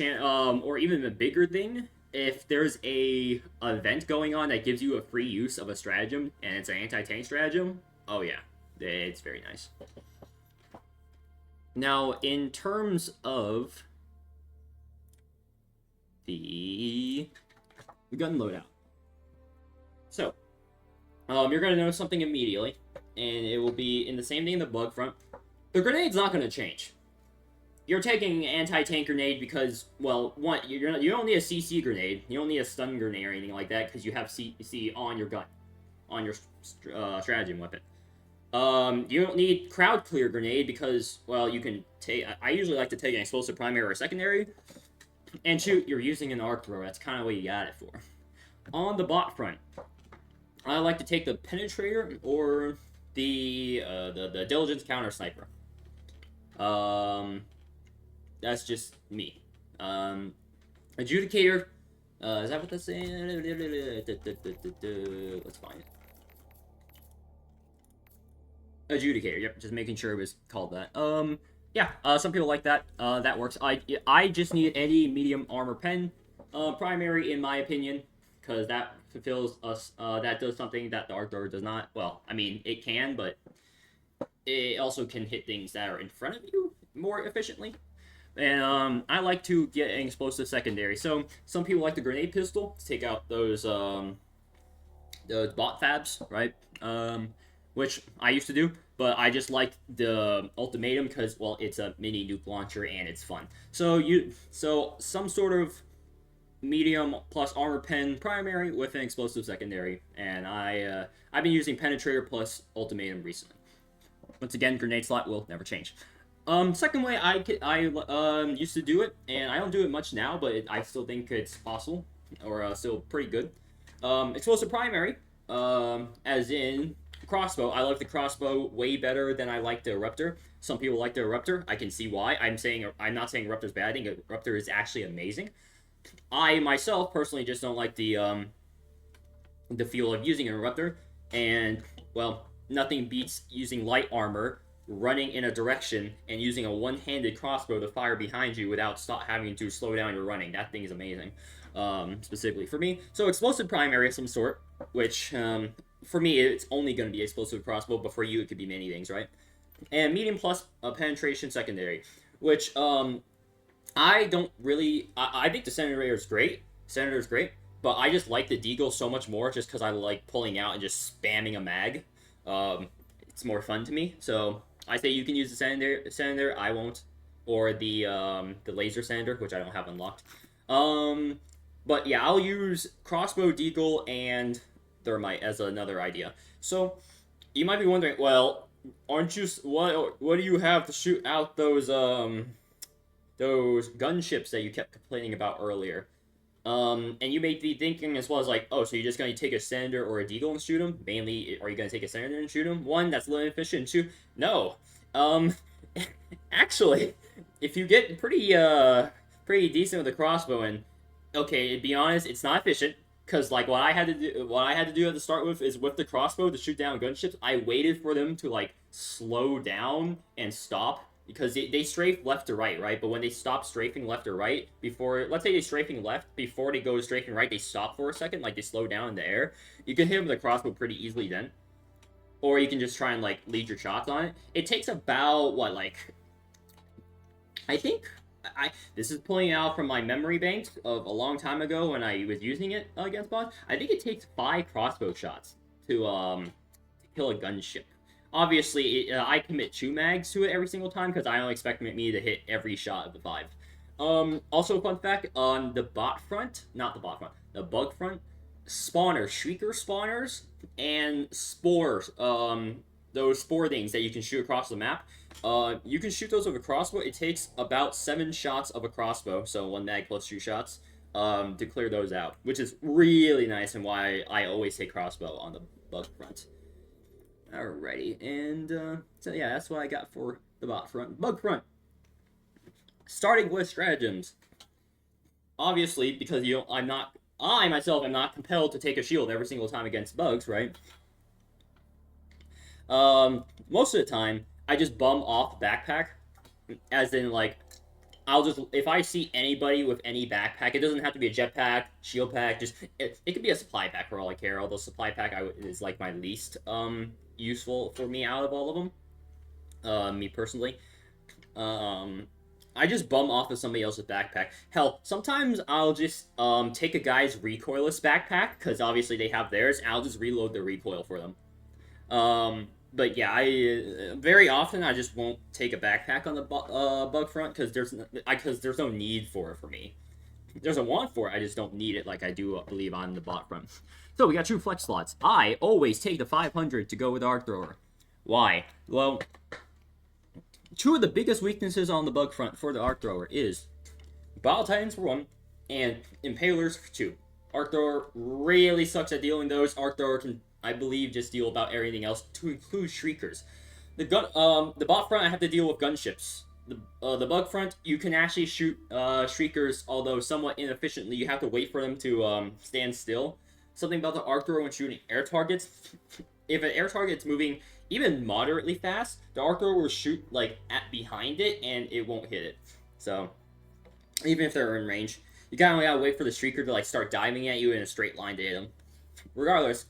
or even a bigger thing, if there's a event going on that gives you a free use of a stratagem and it's an anti-tank stratagem, oh yeah, it's very nice. Now, in terms of the gun loadout. So, you're going to notice something immediately, and it will be in the same thing in the bug front. The grenade's not going to change. You're taking an anti-tank grenade because, well, one, you don't need a CC grenade. You don't need a stun grenade or anything like that because you have CC on your gun, on your stratagem weapon. You don't need crowd clear grenade because, well, you can take. I usually like to take an explosive primary or secondary, and shoot. You're using an arc thrower. That's kind of what you got it for. On the bot front, I like to take the penetrator or the diligence counter sniper. That's just me. Adjudicator. Is that what that's saying? Let's find it. Adjudicator. Yep, just making sure it was called that. Yeah. Some people like that. That works. I just need any medium armor pen, primary in my opinion, because that fulfills us. That does something that the arc thrower does not. Well, I mean, it can, but it also can hit things that are in front of you more efficiently. And I like to get an explosive secondary. So some people like the grenade pistol to take out those bot fabs, right? Which I used to do, but I just like the ultimatum because, well, it's a mini nuke launcher and it's fun. So some sort of medium plus armor pen primary with an explosive secondary, and I've been using penetrator plus ultimatum recently. Once again, grenade slot will never change. Second way I used to do it, and I don't do it much now, but I still think it's possible, or still pretty good. Explosive primary, as in crossbow. I like the crossbow way better than I like the eruptor. Some people like the eruptor. I can see why. I'm not saying eruptor's bad. I think eruptor is actually amazing. I myself personally just don't like the feel of using an eruptor, and well, nothing beats using light armor, running in a direction, and using a one-handed crossbow to fire behind you without having to slow down your running. That thing is amazing, specifically for me. So explosive primary of some sort, which for me it's only going to be explosive crossbow, but for you it could be many things, right? And medium plus penetration secondary, which I don't really. I think the Senator is great. Senator's great, but I just like the Deagle so much more just because I like pulling out and just spamming a mag. It's more fun to me. So I say you can use the Senator. I won't, or the laser Senator, which I don't have unlocked. But yeah, I'll use crossbow, Deagle, and thermite as another idea. So you might be wondering, well, aren't you what do you have to shoot out those gunships that you kept complaining about earlier? And you may be thinking as well as like, oh, so you're just going to take a Senator or a Deagle and shoot them? Mainly, are you going to take a Senator and shoot them? One, that's limited efficient. Two, no. Actually, if you get pretty decent with the crossbow, and okay, to be honest, it's not efficient. Because like what I had to do at the start with is with the crossbow to shoot down gunships, I waited for them to like slow down and stop. Because they strafe left to right? But when they stop strafing left or right, let's say they're strafing left, before they go strafing right, they stop for a second, like they slow down in the air. You can hit them with a crossbow pretty easily then. Or you can just try and, like, lead your shots on it. It takes about, what, like... I think... this is pulling out from my memory banks of a long time ago when I was using it against bots. I think it takes 5 crossbow shots to kill a gunship. Obviously, I commit 2 mags to it every single time because I don't expect me to hit every shot of the 5. Also, fun fact, on the bot front, not the bot front, the bug front, spawners, shrieker spawners, and spores, those spore things that you can shoot across the map, you can shoot those with a crossbow. It takes about 7 shots of a crossbow, so 1 mag plus 2 shots, to clear those out, which is really nice and why I always take crossbow on the bug front. Alrighty, and so yeah, that's what I got for the bot front. Bug front. Starting with stratagems. Obviously, because I myself am not compelled to take a shield every single time against bugs, right? Most of the time, I just bum off the backpack, as in like, if I see anybody with any backpack, it doesn't have to be a jetpack, shield pack, it could be a supply pack for all I care, although supply pack is like my least, useful for me out of all of them, me personally. I just bum off of somebody else's backpack. Hell, sometimes I'll just take a guy's recoilless backpack, because obviously they have theirs, and I'll just reload the recoil for them. But yeah, I very often I just won't take a backpack on the bug front, because there's no need for it for me. There's a want for it, I just don't need it like I do believe on the bot front. So we got 2 flex slots. I always take the 500 to go with Arc Thrower. Why? Well, 2 of the biggest weaknesses on the bug front for the Arc Thrower is Bile Titans for 1, and Impalers for 2. Arc Thrower really sucks at dealing those. Arc Thrower can, I believe, just deal about everything else, to include Shriekers. The bot front, I have to deal with gunships. The bug front, you can actually shoot Shriekers, although somewhat inefficiently. You have to wait for them to stand still. Something about the Arc Thrower when shooting air targets. If an air target's moving even moderately fast, the Arc Thrower will shoot like behind it, and it won't hit it. So even if they're in range, you kind of gotta wait for the Shrieker to like start diving at you in a straight line to hit them. Regardless,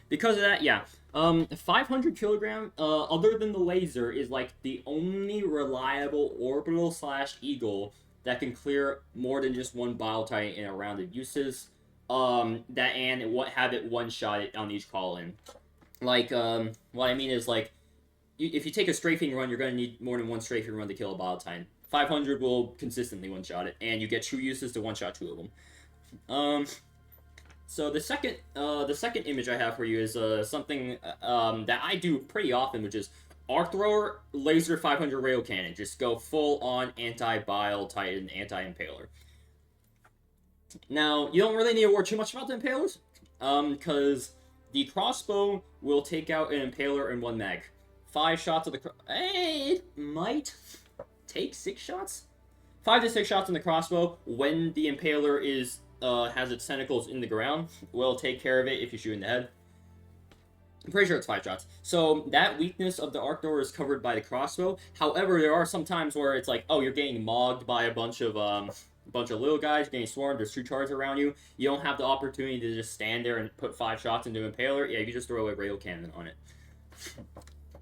because of that, yeah. 500 kilogram, other than the laser, is like the only reliable orbital / eagle that can clear more than just 1 Bile Titan in a round of uses. Have it one-shot it on each call-in. Like, what I mean is, like, if you take a strafing run, you're going to need more than 1 strafing run to kill a Bile Titan. 500 will consistently one-shot it, and you get 2 uses to one-shot 2 of them. So the second image I have for you is something that I do pretty often, which is Arc Thrower, Laser 500 Rail Cannon. Just go full-on anti-Bile Titan, anti-Impaler. Now, you don't really need to worry too much about the Impalers, because the crossbow will take out an Impaler in 1 mag. 5 shots of the it might take 6 shots? 5 to 6 shots in the crossbow when the Impaler is has its tentacles in the ground. Will take care of it if you shoot in the head. I'm pretty sure it's 5 shots. So that weakness of the Arc Thrower is covered by the crossbow. However, there are some times where it's like, oh, you're getting mogged by a bunch of little guys, getting swarmed, there's 2 charges around you. You don't have the opportunity to just stand there and put 5 shots into Impaler. Yeah, you just throw a rail cannon on it.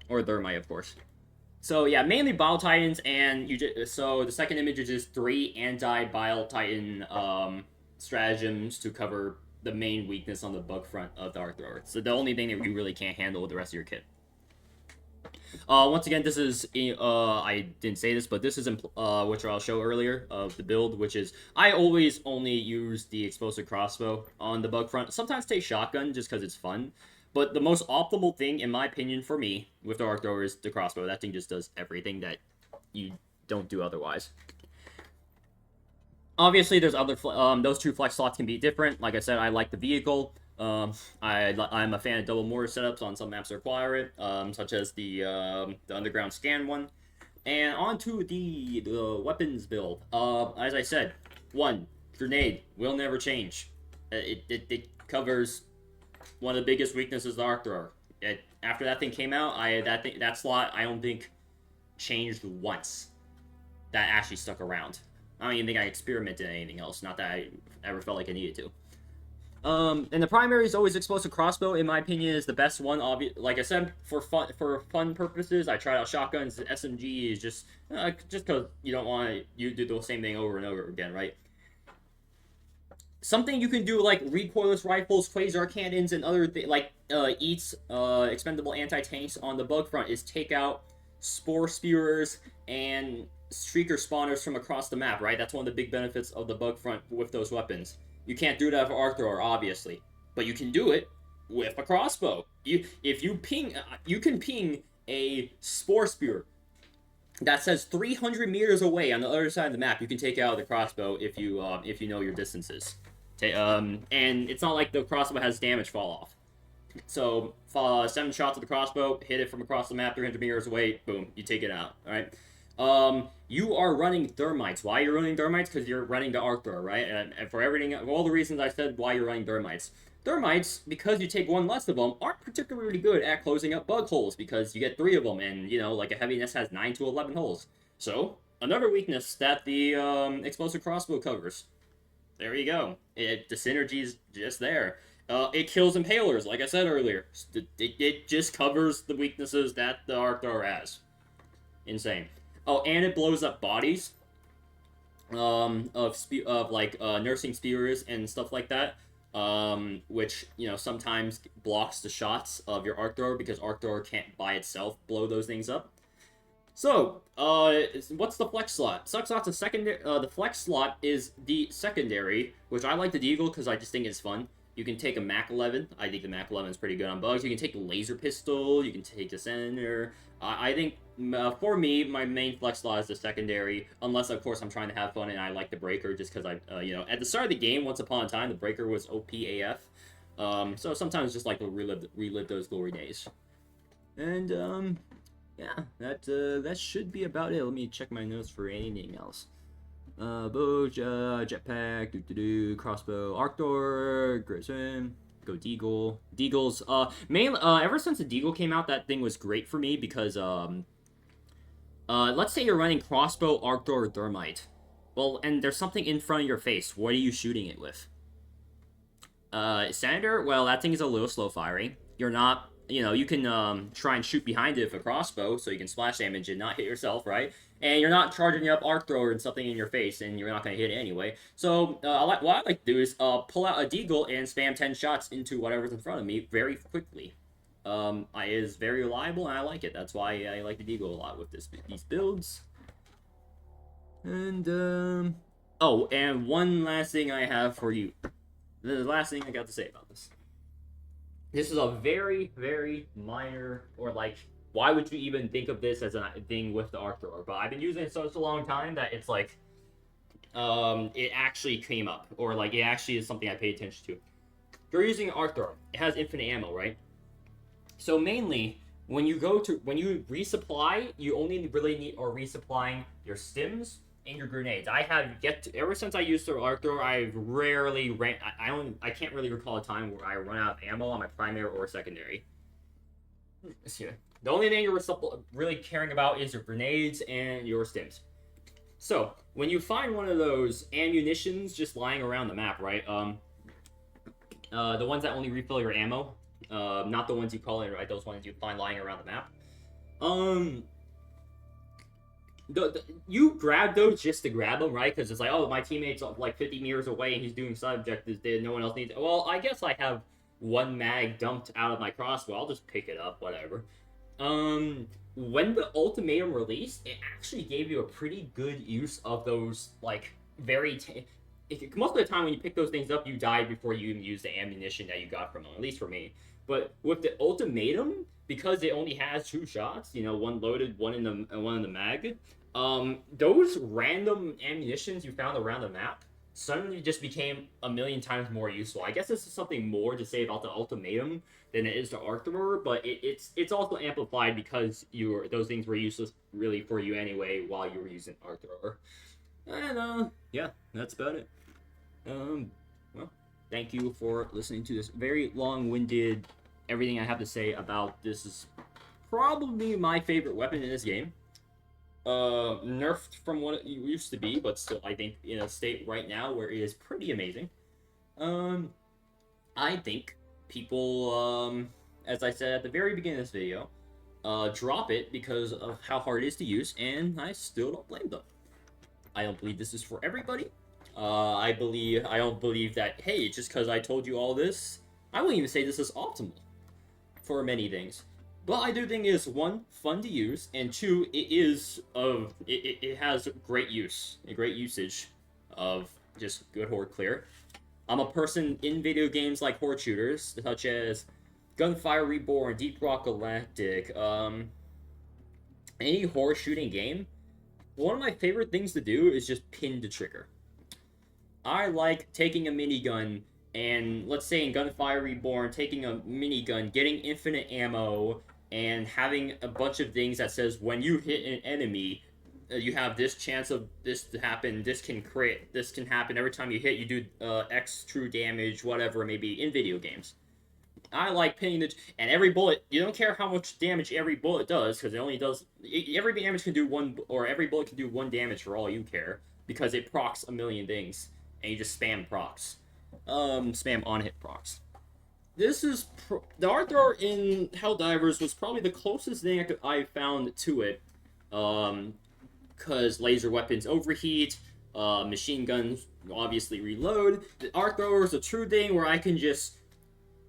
Or thermite, of course. So yeah, mainly Bile Titans, and so the second image is just 3 anti-Bile Titan stratagems to cover the main weakness on the bug front of the Arc Thrower. So the only thing that you really can't handle with the rest of your kit. Once again, this is, I didn't say this, but this is, which I'll show earlier, of the build, which is, I always only use the explosive crossbow on the bug front. Sometimes take shotgun, just because it's fun. But the most optimal thing, in my opinion, for me, with the Arc Thrower is the crossbow. That thing just does everything that you don't do otherwise. Obviously, there's other, those 2 flex slots can be different. Like I said, I like the vehicle. I'm a fan of double mortar setups on some maps that require it, such as the underground scan one. And on to the weapons build. As I said, 1, grenade will never change. It covers one of the biggest weaknesses of the Arc Thrower. After that thing came out, that slot I don't think changed once. That actually stuck around. I don't even think I experimented in anything else. Not that I ever felt like I needed to. And the primary is always explosive crossbow. In my opinion, is the best one. Like I said, for fun purposes, I tried out shotguns. The SMG is just because you don't want to do the same thing over and over again, right? Something you can do like recoilless rifles, quasar cannons, and other EATs, expendable anti-tanks on the bug front is take out spore spewers and streaker spawners from across the map, right? That's one of the big benefits of the bug front with those weapons. You can't do that for Arc Thrower, obviously, but you can do it with a crossbow. You can ping a spore spewer that says 300 meters away on the other side of the map. You can take it out of the crossbow if you know your distances. And it's not like the crossbow has damage fall off. So 7 shots of the crossbow, hit it from across the map, 300 meters away, boom, you take it out. All right. You are running thermites. Why are you running thermites? Because you're running the Arc Thrower, right? And for everything, all the reasons I said why you're running thermites. Thermites, because you take 1 less of them, aren't particularly good at closing up bug holes, because you get 3 of them, and, like a heaviness has 9 to 11 holes. So, another weakness that the explosive crossbow covers. There you go. The synergy's just there. It kills Impalers, like I said earlier. It just covers the weaknesses that the Arc Thrower has. Insane. Oh, and it blows up bodies. nursing spears and stuff like that, which sometimes blocks the shots of your arc thrower because arc thrower can't by itself blow those things up. So, what's the flex slot? Flex slot's a secondary. The flex slot is the secondary, which I like the Deagle because I just think it's fun. You can take a Mac 11. I think the Mac 11 is pretty good on bugs. You can take the laser pistol. You can take the center. I think for me, my main flex slot is the secondary, unless of course I'm trying to have fun and I like the breaker just because at the start of the game, once upon a time, the breaker was OP AF. So sometimes just like to relive those glory days. And yeah, that should be about it. Let me check my notes for anything else. Bow, jetpack, crossbow, arc thrower, great swim, go Deagle. Deagle's, ever since the Deagle came out, that thing was great for me because, let's say you're running crossbow, arc thrower, or thermite. Well, and there's something in front of your face. What are you shooting it with? Senator, well, that thing is a little slow firing. You're not, you can try and shoot behind it with a crossbow, so you can splash damage and not hit yourself, right? And you're not charging up arc thrower and something in your face, and you're not going to hit it anyway. So what I like to do is pull out a Deagle and spam 10 shots into whatever's in front of me very quickly. It is very reliable, and I like it. That's why I like the Deagle a lot with these builds. And, oh, and one last thing I have for you. The last thing I got to say about this. This is a very, very minor, or like, why would you even think of this as a thing with the arc thrower? But I've been using it such a long time that it's like, it actually came up, or like it actually is something I paid attention to. If you're using an arc thrower, it has infinite ammo, right? So mainly, when you resupply, you only really need resupplying your stims and your grenades. Ever since I used the arc thrower, I've rarely ran. I can't really recall a time where I run out of ammo on my primary or secondary. The only thing you're really caring about is your grenades and your stims. So, when you find one of those ammunitions just lying around the map, right? The ones that only refill your ammo, not the ones you call in, right? Those ones you find lying around the map. You grab those just to grab them, right? Because it's like, oh, my teammate's like 50 meters away and he's doing side objectives. No one else needs it. Well, I guess I have one mag dumped out of my crossbow. I'll just pick it up, whatever. When the ultimatum released, it actually gave you a pretty good use of those, like, most of the time when you pick those things up, you die before you even use the ammunition that you got from them, at least for me. But with the ultimatum, because it only has 2 shots, one loaded, one in the mag, those random ammunitions you found around the map suddenly just became a million times more useful. I guess this is something more to say about the ultimatum than it is the arc thrower, but it's also amplified because those things were useless really for you anyway while you were using arc thrower. And yeah, that's about it. Well, thank you for listening to this very long-winded everything I have to say about this. Is probably my favorite weapon in this game. Nerfed from what it used to be, but still, I think in a state right now where it is pretty amazing. I think people, as I said at the very beginning of this video, drop it because of how hard it is to use, and I still don't blame them. I don't believe this is for everybody. I don't believe that, hey, just because I told you all this, I wouldn't even say this is optimal for many things. But I do think it is, 1, fun to use, and 2, it has great usage of just good horde clear. I'm a person in video games like horde shooters, such as Gunfire Reborn, Deep Rock Galactic, any horde shooting game. One of my favorite things to do is just pin the trigger. I like taking a minigun, and let's say in Gunfire Reborn, taking a minigun, getting infinite ammo, and having a bunch of things that says when you hit an enemy, you have this chance of this to happen, this can happen every time you hit, you do X true damage, whatever it may be, in video games. I like pinning and every bullet, you don't care how much damage every bullet does, because it only does, every damage can do every bullet can do 1 damage for all you care, because it procs a million things, and you just spam procs. Spam on-hit procs. This is the arc thrower in HELLDIVERS was probably the closest thing I found to it, because laser weapons overheat. Machine guns obviously reload. The arc thrower is a true thing where I can just,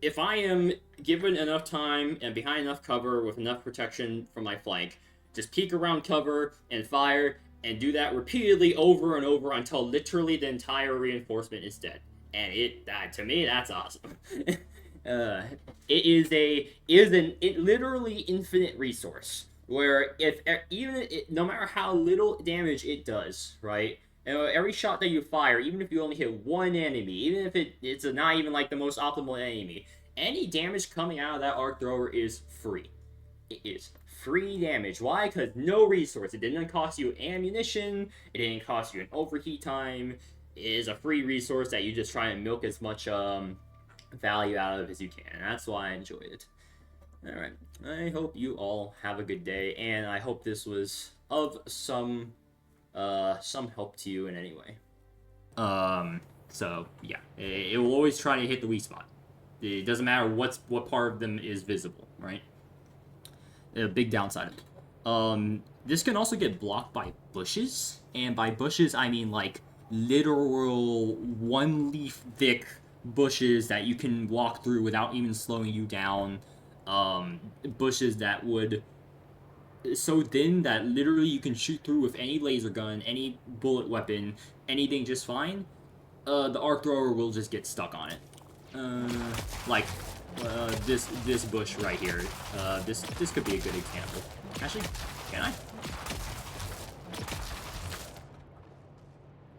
if I am given enough time and behind enough cover with enough protection from my flank, just peek around cover and fire and do that repeatedly over and over until literally the entire reinforcement is dead. And to me, that's awesome. It is an literally infinite resource where no matter how little damage it does, right? Every shot that you fire, even if you only hit one enemy, even if it's not even like the most optimal enemy, any damage coming out of that arc thrower is free. It is free damage. Why? Because no resource. It didn't cost you ammunition. It didn't cost you an overheat time. It is a free resource that you just try and milk as much value out of as you can. And that's why I enjoyed it. Alright. I hope you all have a good day, and I hope this was of some help to you in any way. So yeah, it will always try to hit the weak spot. It doesn't matter what part of them is visible, right? A big downside of it. This can also get blocked by bushes, and by bushes I mean like literal one leaf thick bushes that you can walk through without even slowing you down. Bushes that would so thin that literally you can shoot through with any laser gun, any bullet weapon, anything just fine. The arc thrower will just get stuck on it. This bush right here. This could be a good example. Actually, can I?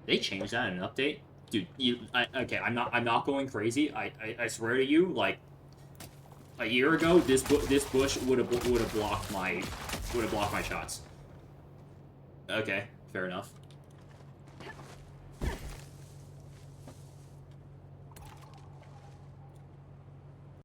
They changed that in an update, dude. Okay, I'm not going crazy. I swear to you, like a year ago, this bush would have blocked my shots. Okay, fair enough.